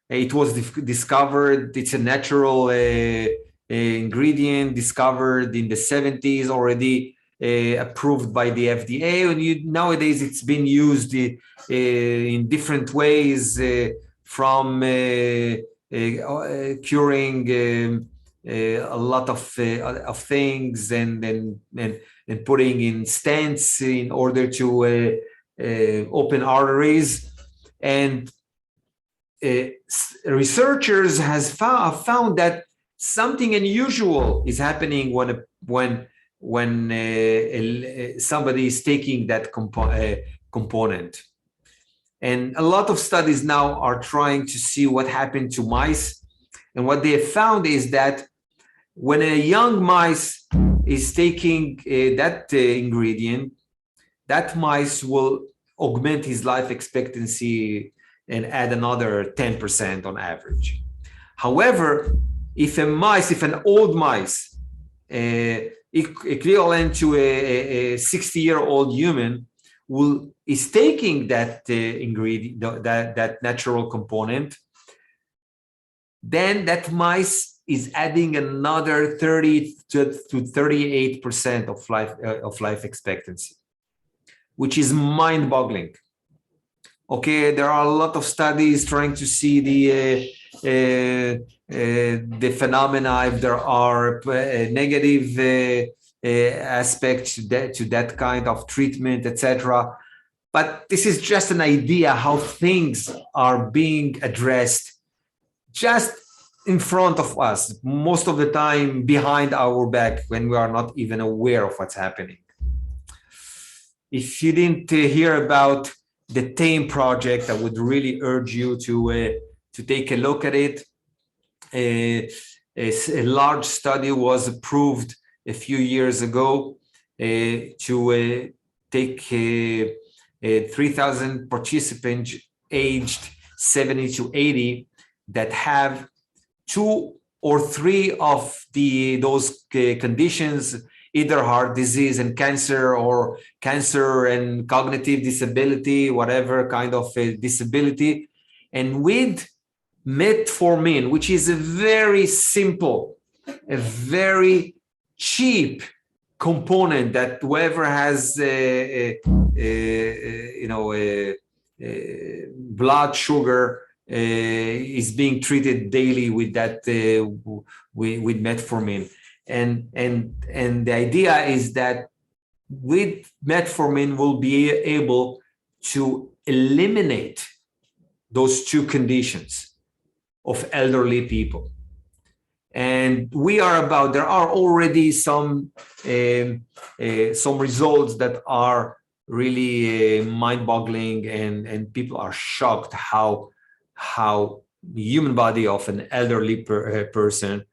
It was discovered, it's a natural ingredient discovered in the 70s, already approved by the FDA. And nowadays it's been used in different ways, from curing a lot of things and putting in stents in order to open arteries. And researchers has found that something unusual is happening when somebody is taking that component. And a lot of studies now are trying to see what happened to mice. And what they have found is that when a young mice is taking that ingredient, that mice will augment his life expectancy and add another 10% on average. However, if an old mice, equivalent to a 60-year-old human, is taking that ingredient, that natural component, then that mice is adding another 30 to 38% of life expectancy, which is mind-boggling. Okay, there are a lot of studies trying to see the phenomena, if there are negative aspects to that kind of treatment, etc. But this is just an idea how things are being addressed just in front of us, most of the time behind our back, when we are not even aware of what's happening. If you didn't hear about the Tame Project. I would really urge you to take a look at it. A large study was approved a few years ago to take 3,000 participants aged 70 to 80 that have 2 or 3 of those conditions, either heart disease and cancer, or cancer and cognitive disability, whatever kind of disability. And with metformin, which is a very simple, a very cheap component that whoever has blood sugar is being treated daily with that with metformin, and the idea is that with metformin we'll be able to eliminate those 2 conditions of elderly people. And there are already some results that are really mind-boggling, and people are shocked how the human body of an elderly person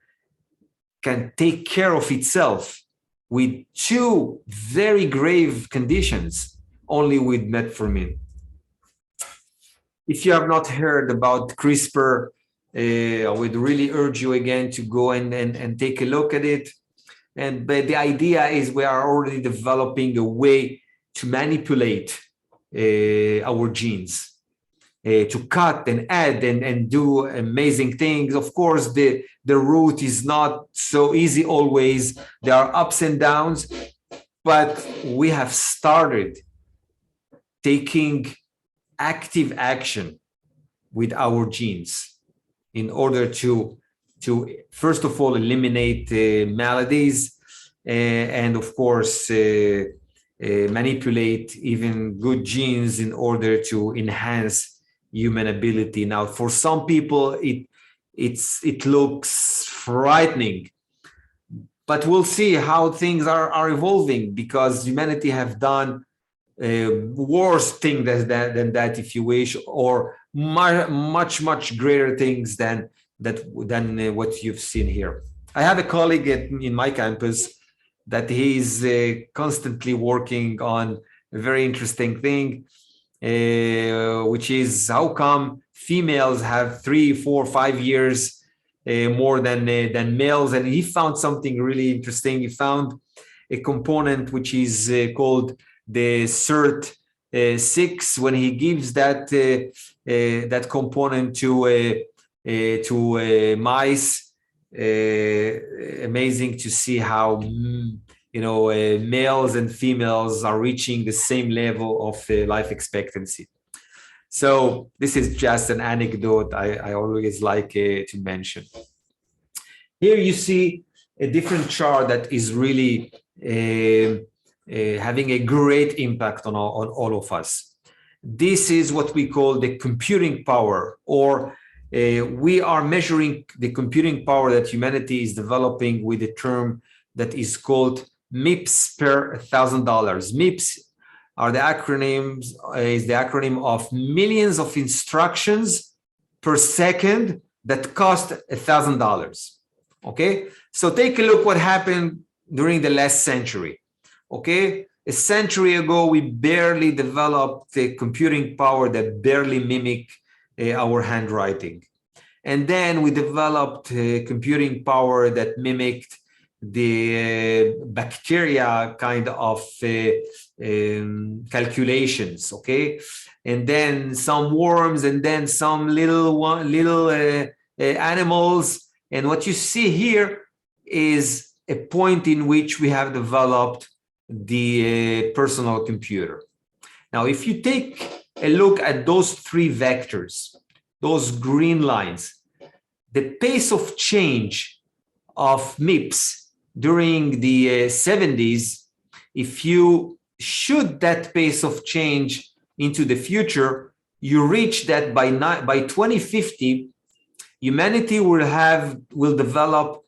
can take care of itself with 2 very grave conditions only with metformin. If you have not heard about CRISPR, I would really urge you again to go and take a look at it. But the idea is we are already developing a way to manipulate our genes, to cut and add and do amazing things. Of course, the route is not so easy always. There are ups and downs, but we have started taking active action with our genes in order to first of all eliminate maladies, and of course manipulate even good genes in order to enhance human ability. Now, for some people, it looks frightening, but we'll see how things are evolving, because humanity have done worse thing than that, if you wish, or much greater things than what you've seen here. I have a colleague in my campus that he's constantly working on a very interesting thing, which is how come females have 3, 4, 5 years more than males. And he found something really interesting. He found a component which is called the SIRT6. When he gives that component to mice, amazing to see how males and females are reaching the same level of life expectancy. So this is just an anecdote I always like to mention. Here you see a different chart that is really having a great impact on all of us. This is what we call the computing power, or we are measuring the computing power that humanity is developing with a term that is called MIPS per $1,000. MIPS are the acronyms, is the acronym of millions of instructions per second that cost $1,000. Okay, so take a look what happened during the last century. Okay, a century ago, we barely developed the computing power that barely mimic our handwriting. And then we developed computing power that mimicked the bacteria kind of calculations, okay? And then some worms, and then some little animals. And what you see here is a point in which we have developed the personal computer. Now, if you take a look at those 3 vectors, those green lines, the pace of change of MIPS during the 70s, if you shoot that pace of change into the future, you reach that by 2050, humanity will develop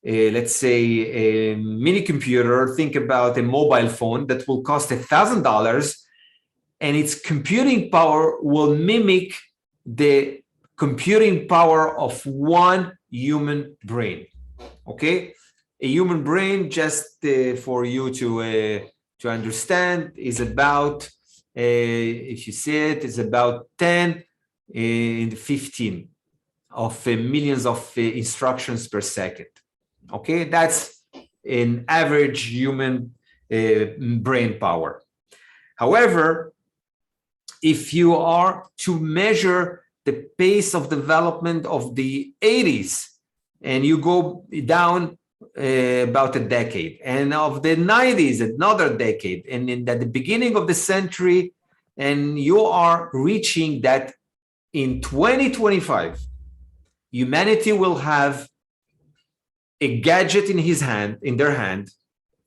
let's say a mini computer. Think about a mobile phone that will cost $1,000, and its computing power will mimic the computing power of one human brain. Okay, a human brain, just for you to understand, is about, if you see it, is about 10 in 15 of millions of instructions per second. Okay, that's an average human brain power. However, if you are to measure the pace of development of the 80s, and you go down about a decade, and of the 90s, another decade, and in at the beginning of the century, and you are reaching that in 2025, humanity will have a gadget in their hand.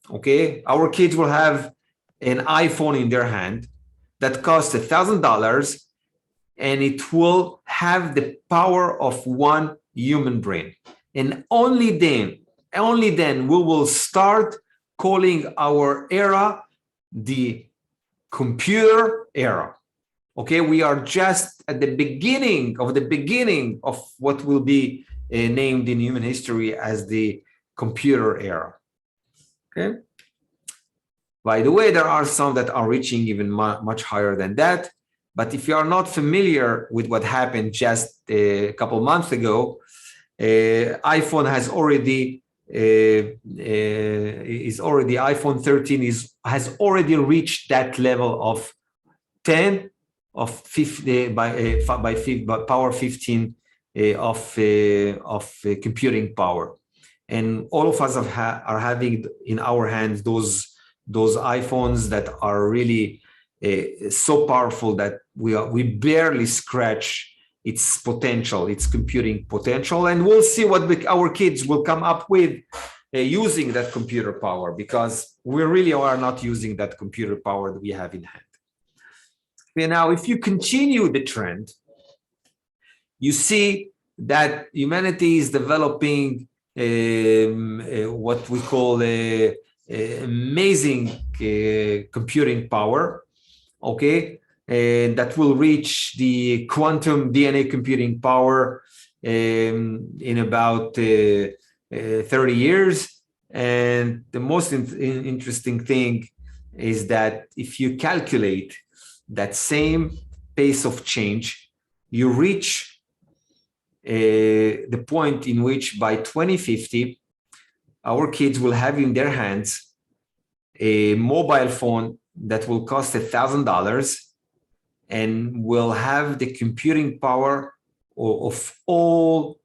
Okay, our kids will have an iPhone in their hand that costs $1,000, and it will have the power of one human brain. And only then we will start calling our era the computer era. Okay, we are just at the beginning of what will be named in human history as the computer era. Okay. By the way, there are some that are reaching even much higher than that. But if you are not familiar with what happened just a couple months ago, iPhone has already iPhone 13 has already reached that level of 10 of 50 by power 15 of computing power, and all of us are having in our hands those iPhones that are really so powerful that we barely scratch its potential, its computing potential, and we'll see what our kids will come up with using that computer power, because we really are not using that computer power that we have in hand. Okay, now, if you continue the trend, you see that humanity is developing what we call amazing computing power, okay, that will reach the quantum DNA computing power in about 30 years. And the most interesting thing is that if you calculate that same pace of change, you reach the point in which by 2050, our kids will have in their hands a mobile phone that will cost $1,000 and will have the computing power of all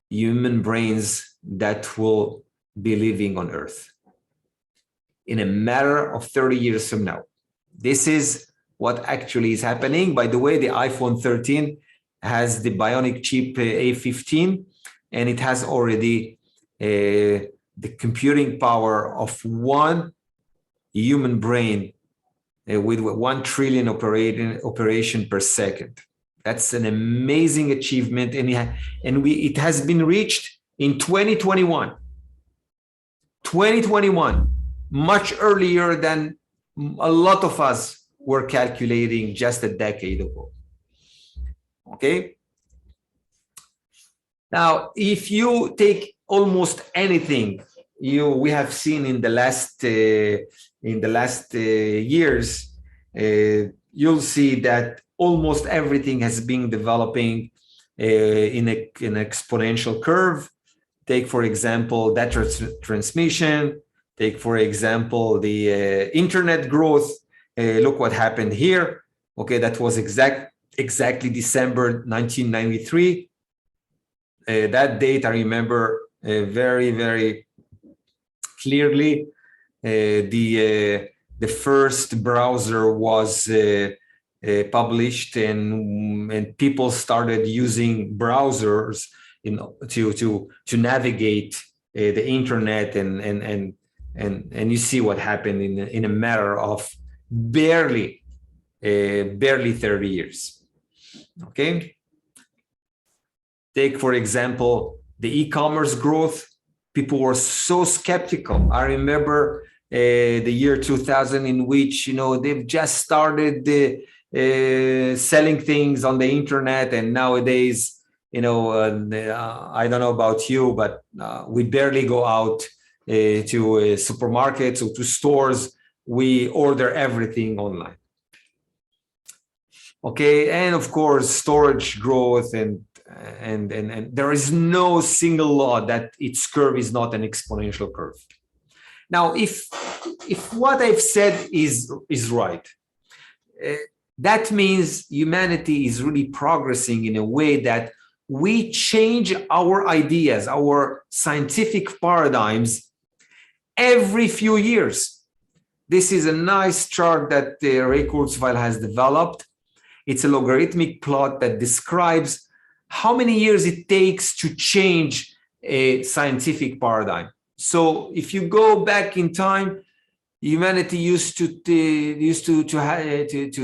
human brains that will be living on Earth in a matter of 30 years from now. This is what actually is happening. By the way, the iPhone 13 has the bionic chip A15, and it has already the computing power of one human brain with 1 trillion operation per second. That's an amazing achievement, and it has been reached in 2021. 2021, much earlier than a lot of us were calculating just a decade ago. Okay. Now, if you take almost anything we have seen in the last years, you'll see that almost everything has been developing in an exponential curve. Take, for example, data transmission. Take, for example, the internet growth. Look what happened here. Okay, that was exactly December 1993. That date I remember very, very clearly. The first browser was published, and people started using browsers to navigate the internet, and you see what happened in a matter of barely 30 years. Okay. Take, for example, the e-commerce growth. People were so skeptical. I remember the year 2000, in which, you know, they've just started selling things on the internet, and nowadays, you know, I don't know about you, but we barely go out to supermarkets or to stores. We order everything online. Okay, and of course, storage growth, and there is no single law that its curve is not an exponential curve. Now, if what I've said is right, that means humanity is really progressing in a way that we change our ideas, our scientific paradigms every few years. This is a nice chart that Ray Kurzweil has developed. It's a logarithmic plot that describes how many years it takes to change a scientific paradigm. So if you go back in time, humanity used to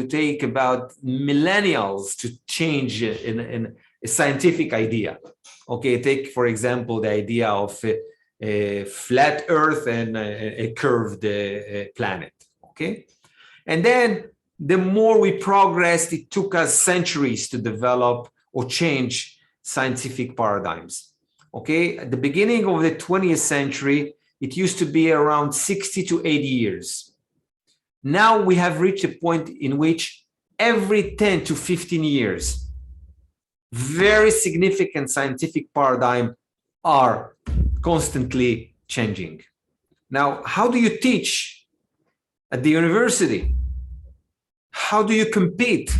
take about millennials to change in a scientific idea. Okay, take for example the idea of a flat Earth and a curved planet. Okay, and then the more we progressed, it took us centuries to develop or change scientific paradigms. Okay, at the beginning of the 20th century, it used to be around 60 to 80 years. Now we have reached a point in which every 10 to 15 years, very significant scientific paradigms are constantly changing. Now, how do you teach at the university? How do you compete?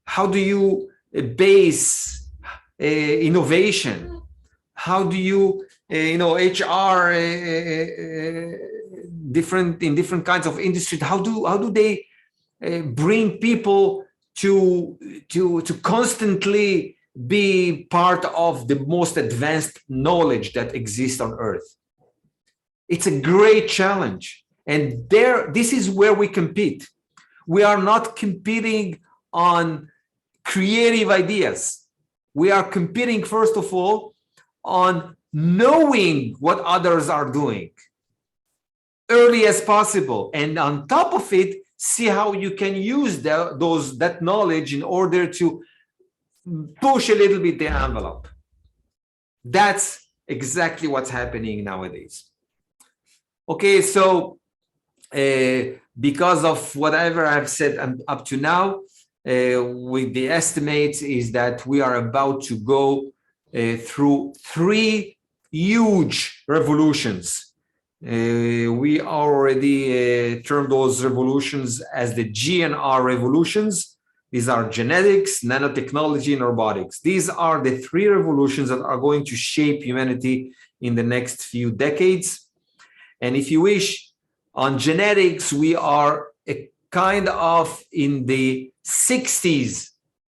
How do you base innovation? How do you, HR, in different kinds of industries? How do they bring people to constantly be part of the most advanced knowledge that exists on Earth? It's a great challenge, and this is where we compete. We are not competing on creative ideas. We are competing, first of all, on knowing what others are doing early as possible, and on top of it, see how you can use that knowledge in order to push a little bit the envelope. That's exactly what's happening nowadays. Okay, so because of whatever I've said up to now, with the estimates is that we are about to go through 3 huge revolutions. We already termed those revolutions as the GNR revolutions. These are genetics, nanotechnology, and robotics. These are the 3 revolutions that are going to shape humanity in the next few decades. And if you wish, on genetics, we are kind of in the 60s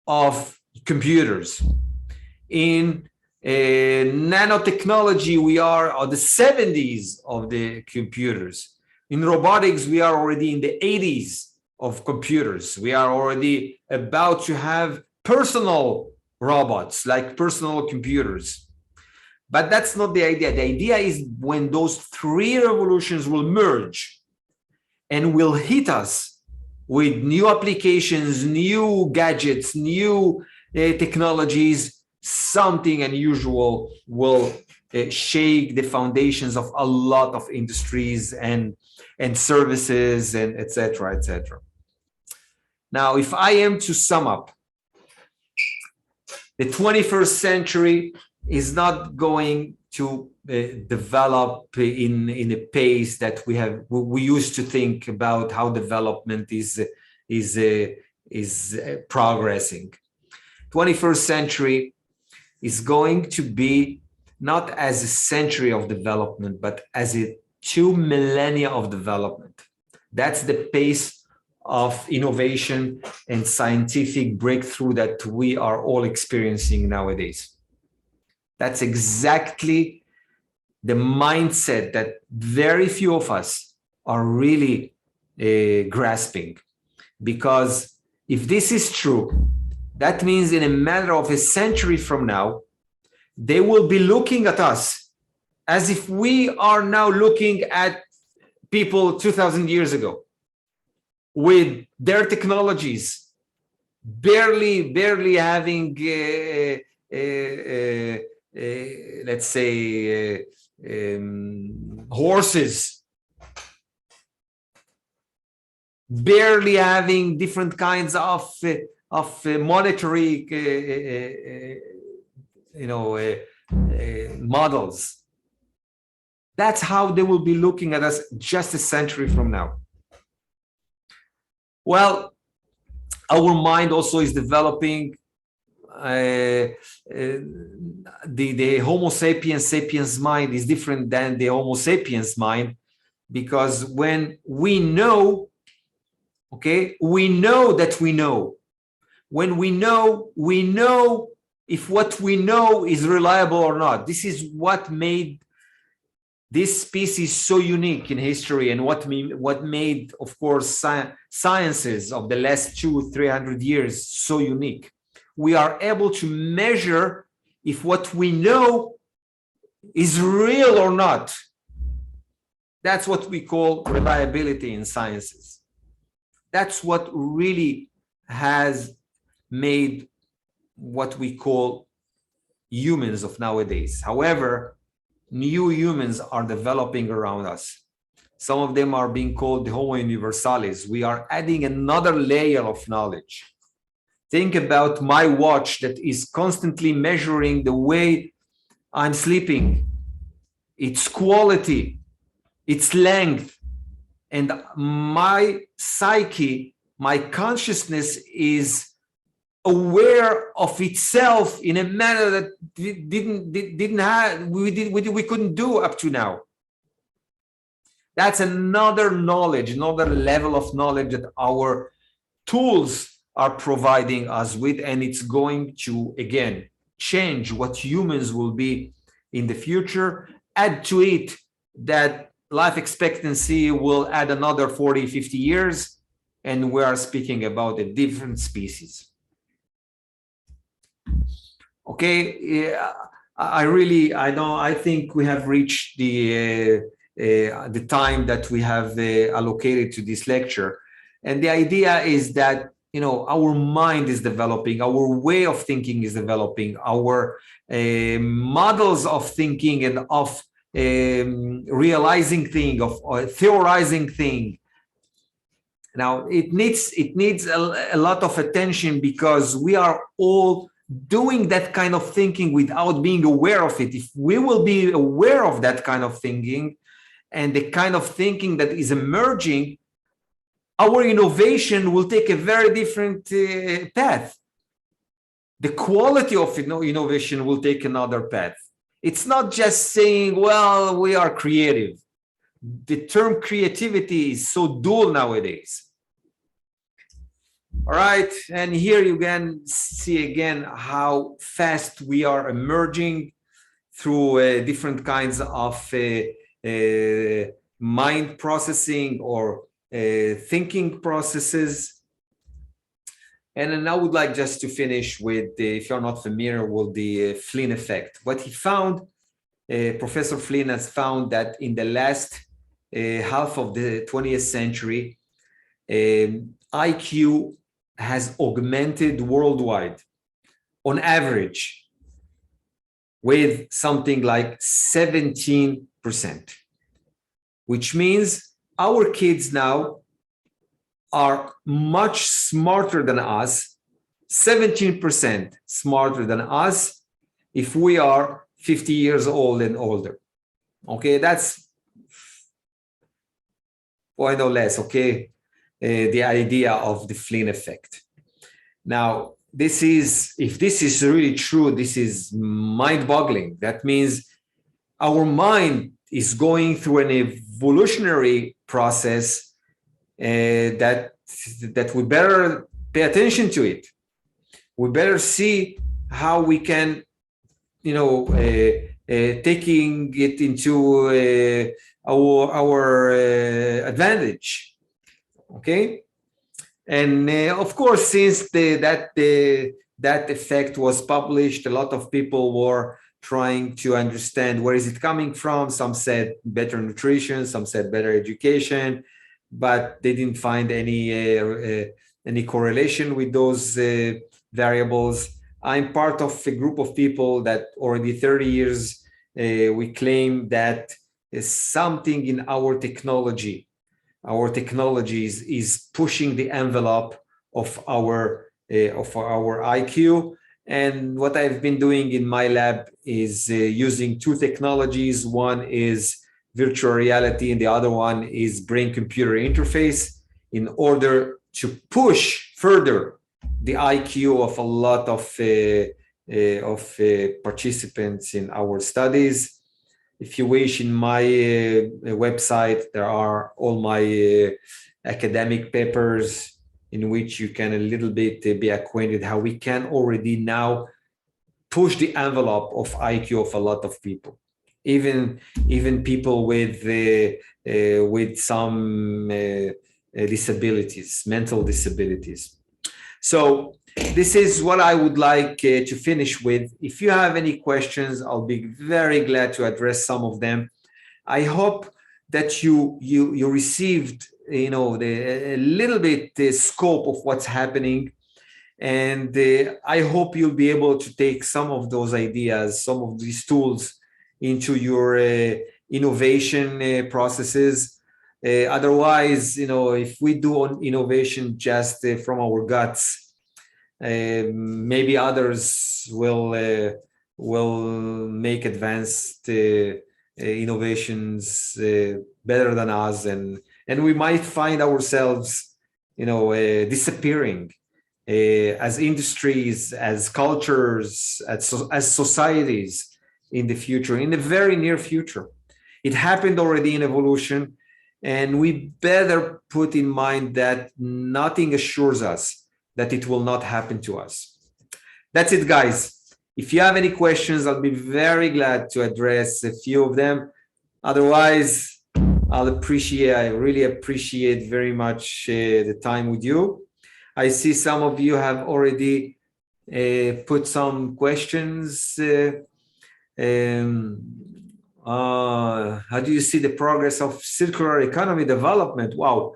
of computers. In nanotechnology, we are on the 70s of the computers. In robotics, we are already in the 80s of computers. We are already about to have personal robots, like personal computers. But that's not the idea. The idea is when those 3 revolutions will merge and will hit us with new applications, new gadgets, new technologies, something unusual will shake the foundations of a lot of industries and services, and et cetera, et cetera. Now, if I am to sum up, the 21st century is not going to develop in a pace that we used to think about how development is progressing. 21st century is going to be not as a century of development, but as a 2 millennia of development. That's the pace of innovation and scientific breakthrough that we are all experiencing nowadays. That's exactly the mindset that very few of us are really grasping. Because if this is true, that means in a matter of a century from now, they will be looking at us as if we are now looking at people 2,000 years ago with their technologies, barely having, let's say, horses, barely having different kinds of monetary, models. That's how they will be looking at us just a century from now. Well, our mind also is developing. The Homo sapiens mind is different than the Homo sapiens mind, because when we know, okay, we know that we know. When we know if what we know is reliable or not. This is what made this species so unique in history, and what made, of course, sciences of the last 200-300 years so unique. We are able to measure if what we know is real or not. That's what we call reliability in sciences. That's what really has made what we call humans of nowadays. However, new humans are developing around us. Some of them are being called the Homo universalis. We are adding another layer of knowledge. Think about my watch that is constantly measuring the way I'm sleeping, its quality, its length, and my psyche, my consciousness is aware of itself in a manner that we couldn't do up to now. That's another knowledge, another level of knowledge that our tools are providing us with, and it's going to, again, change what humans will be in the future. Add to it that life expectancy will add another 40-50 years, and we are speaking about a different species. Okay, I think we have reached the time that we have allocated to this lecture, and the idea is that our mind is developing, our way of thinking is developing, our models of thinking and of realizing thing, of theorizing thing. Now it needs a lot of attention, because we are all doing that kind of thinking without being aware of it. If we will be aware of that kind of thinking and the kind of thinking that is emerging, our innovation will take a very different path. The quality of innovation will take another path. It's not just saying, well, we are creative. The term creativity is so dual nowadays. All right, and here you can see again how fast we are emerging through different kinds of mind processing or thinking processes. And then I would like just to finish with, if you're not familiar with the Flynn effect. What he found, Professor Flynn has found that in the last half of the 20th century, IQ has augmented worldwide on average with something like 17%, which means our kids now are much smarter than us, 17% smarter than us if we are 50 years old and older. Okay, that's why no less, okay, the idea of the Flynn effect. Now, if this is really true, this is mind-boggling. That means our mind is going through an evolutionary process that we better pay attention to it. We better see how we can, taking it into our advantage. Okay, and of course, since that effect was published, a lot of people were trying to understand where is it coming from. Some said better nutrition, some said better education, but they didn't find any correlation with those variables. I'm part of a group of people that already 30 years, we claim that something in our technologies is pushing the envelope of our IQ. And what I've been doing in my lab is using two technologies. One is virtual reality and the other one is brain-computer interface, in order to push further the IQ of a lot of participants in our studies. If you wish, in my website, there are all my academic papers in which you can a little bit be acquainted how we can already now push the envelope of IQ of a lot of people, even people with some disabilities, mental disabilities. So this is what I would like to finish with. If you have any questions, I'll be very glad to address some of them. I hope that you received, a little bit the scope of what's happening, and I hope you'll be able to take some of those ideas, some of these tools into your innovation processes. Otherwise, if we do innovation just from our guts, maybe others will make advanced innovations better than us, and we might find ourselves, disappearing as industries, as cultures, as societies in the future, in the very near future. It happened already in evolution, and we better put in mind that nothing assures us that it will not happen to us. That's it, guys. If you have any questions, I'll be very glad to address a few of them. Otherwise, I really appreciate very much the time with you. I see some of you have already put some questions. How do you see the progress of circular economy development? Wow,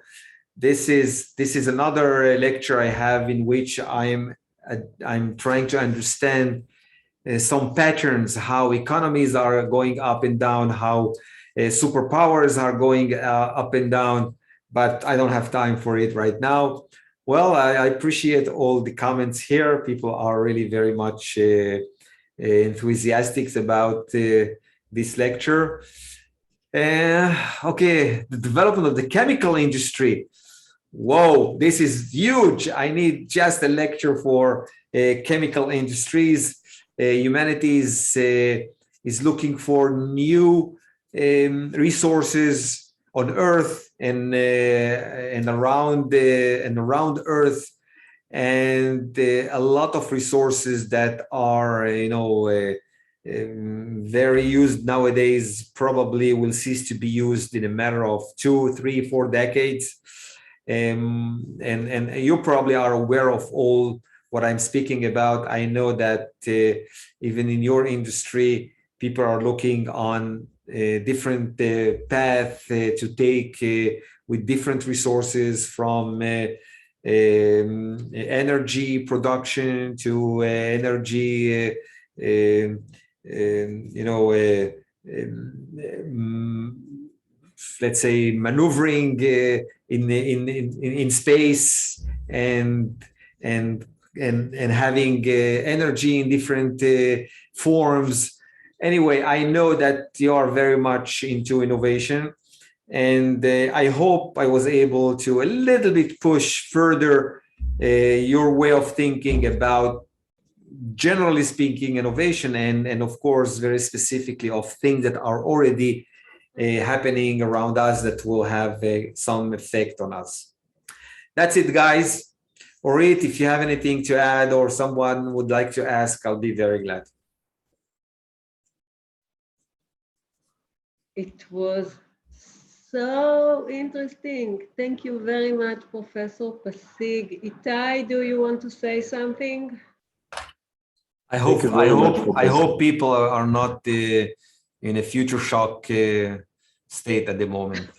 this is another lecture I have in which I'm trying to understand some patterns, how economies are going up and down, how superpowers are going up and down, but I don't have time for it right now. Well, I appreciate all the comments here. People are really very much enthusiastic about this lecture. Okay, the development of the chemical industry. Whoa, this is huge. I need just a lecture for chemical industries. Humanity is looking for new resources on Earth and around Earth, and a lot of resources that are very used nowadays probably will cease to be used in a matter of 2, 3, 4 decades. And you probably are aware of all what I'm speaking about. I know that even in your industry, people are looking on a different path to take with different resources, from energy production to energy, let's say maneuvering in space, and having energy in different forms. Anyway, I know that you are very much into innovation, and I hope I was able to a little bit push further your way of thinking about, generally speaking, innovation, and of course, very specifically of things that are already happening around us that will have some effect on us. That's it, guys. Orit, if you have anything to add or someone would like to ask, I'll be very glad. It was so interesting. Thank you very much, Professor Pasig. Itai, do you want to say something? I Thank hope, you very much for I this. hope people are not in a future shock state at the moment.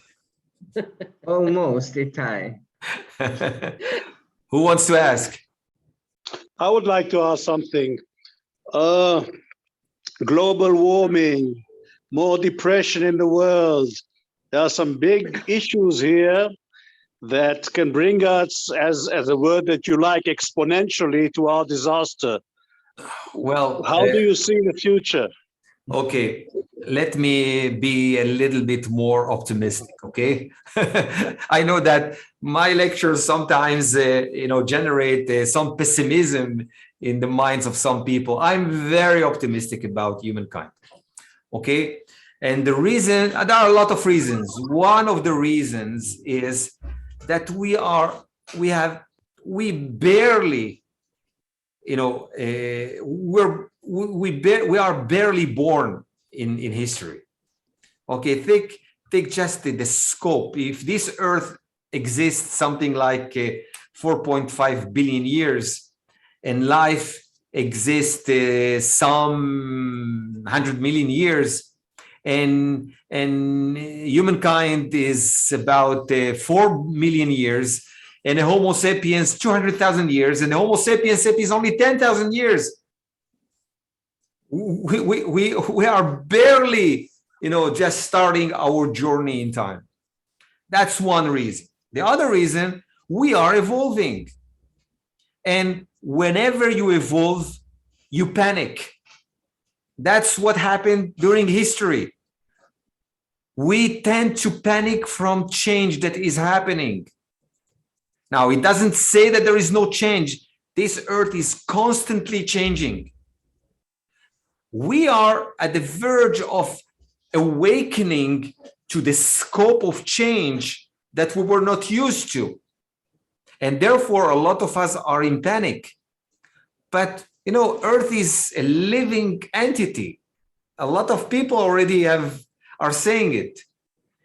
Almost a tie. Who wants to ask? I would like to ask something. Global warming, more depression in the world. There are some big issues here that can bring us, as a word that you like, exponentially to our disaster. Well, How do you see the future? okay, let me be a little bit more optimistic, okay? I know that my lectures sometimes, generate some pessimism in the minds of some people. I'm very optimistic about humankind, okay? And the reason, there are a lot of reasons. One of the reasons is that we barely, we are barely born in history. Okay, think just the scope. If this Earth exists something like 4.5 billion years, and life exists some 100 million years, and humankind is about 4 million years, and the Homo sapiens 200,000 years, and the Homo sapiens is only 10,000 years. We are barely, just starting our journey in time. That's one reason. The other reason, we are evolving. And whenever you evolve, you panic. That's what happened during history. We tend to panic from change that is happening. Now, it doesn't say that there is no change. This Earth is constantly changing. We are at the verge of awakening to the scope of change that we were not used to. And therefore, a lot of us are in panic. But, Earth is a living entity. A lot of people already are saying it.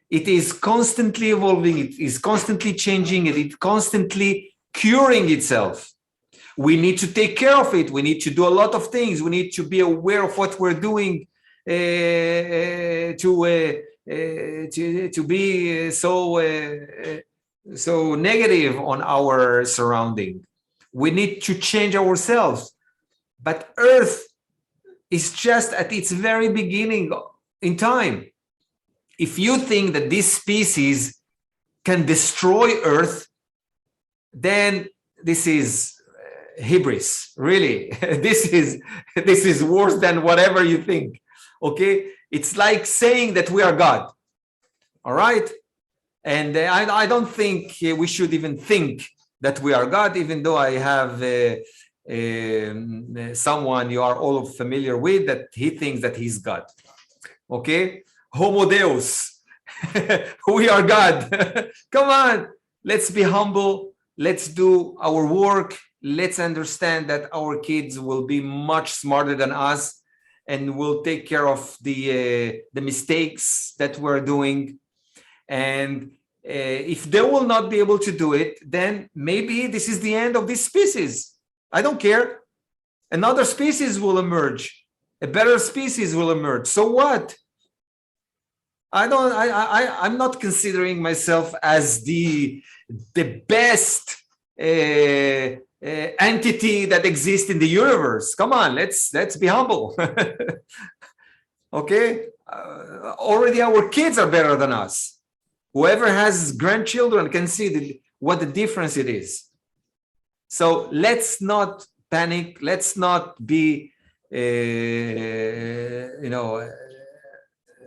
It is constantly evolving. It is constantly changing. It is constantly curing itself. We need to take care of it. We need to do a lot of things. We need to be aware of what we're doing to be so negative on our surrounding. We need to change ourselves. But Earth is just at its very beginning in time. If you think that this species can destroy Earth, then this is hubris, really. This is worse than whatever you think. Okay, it's like saying that we are God. All right, and I don't think we should even think that we are God, even though I have someone you are all familiar with that he thinks that he's God. Okay, Homo Deus. We are God. Come on, let's be humble. Let's do our work. Let's understand that our kids will be much smarter than us and will take care of the mistakes that we're doing. And if they will not be able to do it, then maybe this is the end of this species. I don't care. Another species will emerge. A better species will emerge. So what? I'm not considering myself as the best entity that exists in the universe. Come on, let's be humble. Okay, already our kids are better than us. Whoever has grandchildren can see what the difference it is. So let's not panic. Let's not be,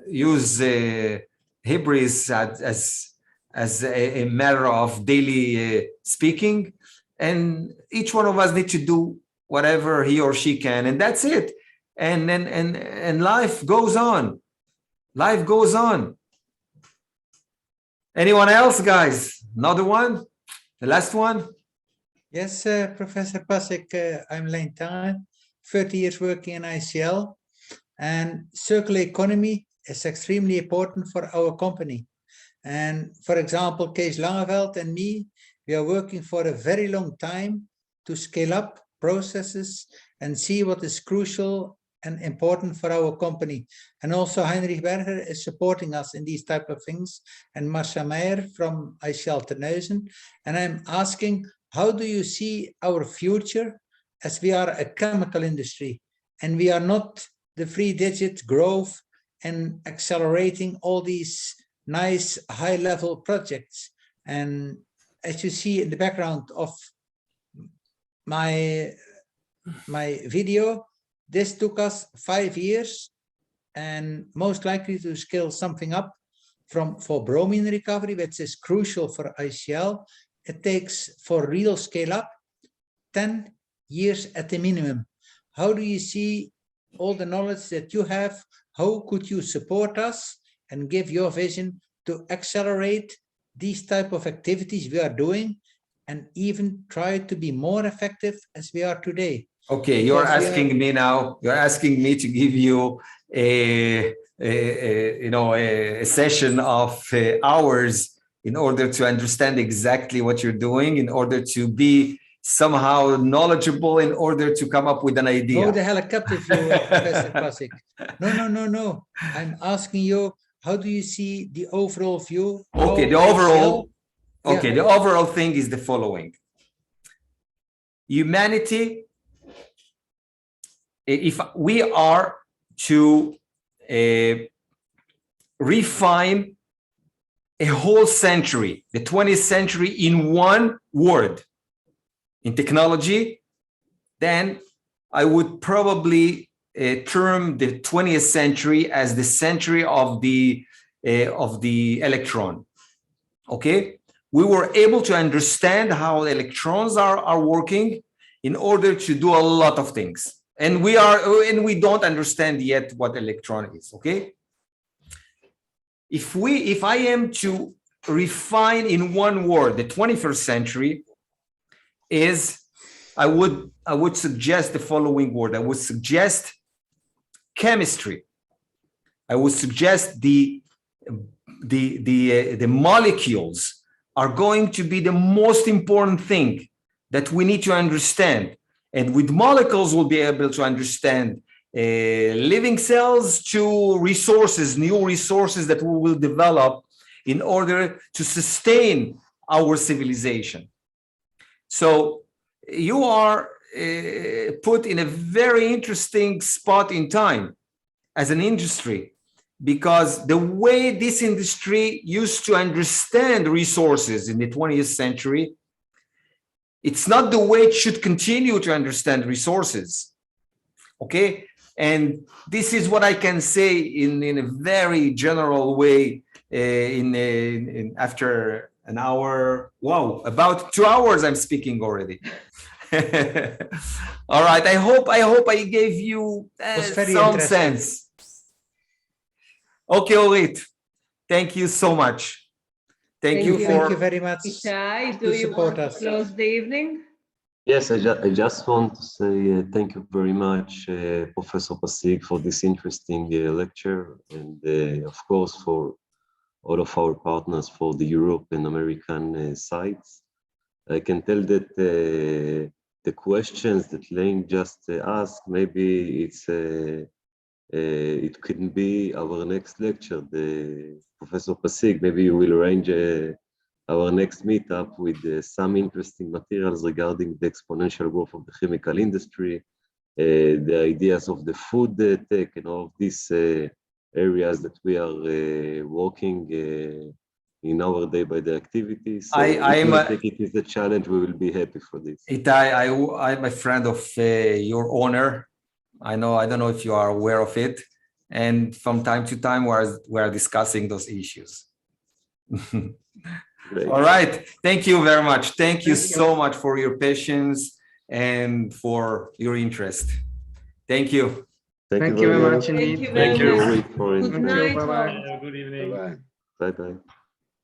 use hubris as a matter of daily speaking. And each one of us needs to do whatever he or she can, and that's it. And life goes on. Life goes on. Anyone else, guys? Another one? The last one? Yes, Professor Pasik, I'm Leen Tangen, 30 years working in ICL, and circular economy is extremely important for our company. And for example, Kees Langeveld and me, we are working for a very long time to scale up processes and see what is crucial and important for our company. And also Heinrich Berger is supporting us in these type of things, and Marcia Meijer from ICL Terneuzen. And I'm asking, how do you see our future, as we are a chemical industry and we are not the 3-digit growth and accelerating all these nice high-level projects? And as you see in the background of my video, this took us 5 years and most likely to scale something up for bromine recovery, which is crucial for ICL. It takes, for real scale up, 10 years at the minimum. How do you see all the knowledge that you have? How could you support us and give your vision to accelerate these type of activities we are doing and even try to be more effective as we are today? Okay, you're asking me now, you're asking me to give you a session of hours in order to understand exactly what you're doing, in order to be somehow knowledgeable, in order to come up with an idea. No, the helicopter view, Professor Pasik. No. I'm asking you, how do you see the overall view? Okay, the overall thing is the following. Humanity, if we are to refine a whole century, the 20th century, in one word, in technology, then I would probably term the 20th century as the century of the electron. Okay, we were able to understand how electrons are working in order to do a lot of things. And we don't understand yet what electron is. Okay, if I am to refine in one word the 21st century, is I would suggest the following word. I would suggest chemistry. I would suggest the molecules are going to be the most important thing that we need to understand. And with molecules, we'll be able to understand living cells to resources, new resources that we will develop in order to sustain our civilization. So you are put in a very interesting spot in time as an industry, because the way this industry used to understand resources in the 20th century, it's not the way it should continue to understand resources. Okay, and this is what I can say in a very general way. After an hour, wow, about 2 hours I'm speaking already. All right, I hope I gave you some sense. Okay, Orit, thank you so much. Thank you very much. Ishai, do you want to close the evening? Yes, I just want to say thank you very much, Professor Pasik, for this interesting lecture, and of course for all of our partners for the Europe and American sites. I can tell that the questions that Lane just asked, maybe it could be our next lecture. Professor Pasik, maybe you will arrange our next meetup with some interesting materials regarding the exponential growth of the chemical industry, the ideas of the food tech, and all of these areas that we are working in our day-by-day activities. So I think it is a challenge. We will be happy for this. I'm a friend of your owner. I don't know if you are aware of it. And from time to time, we're discussing those issues. All right. Thank you very much. Thank you so much for your patience and for your interest. Thank you. Thank you very much indeed. Thank you very much. Good Good night. Bye-bye. Bye-bye.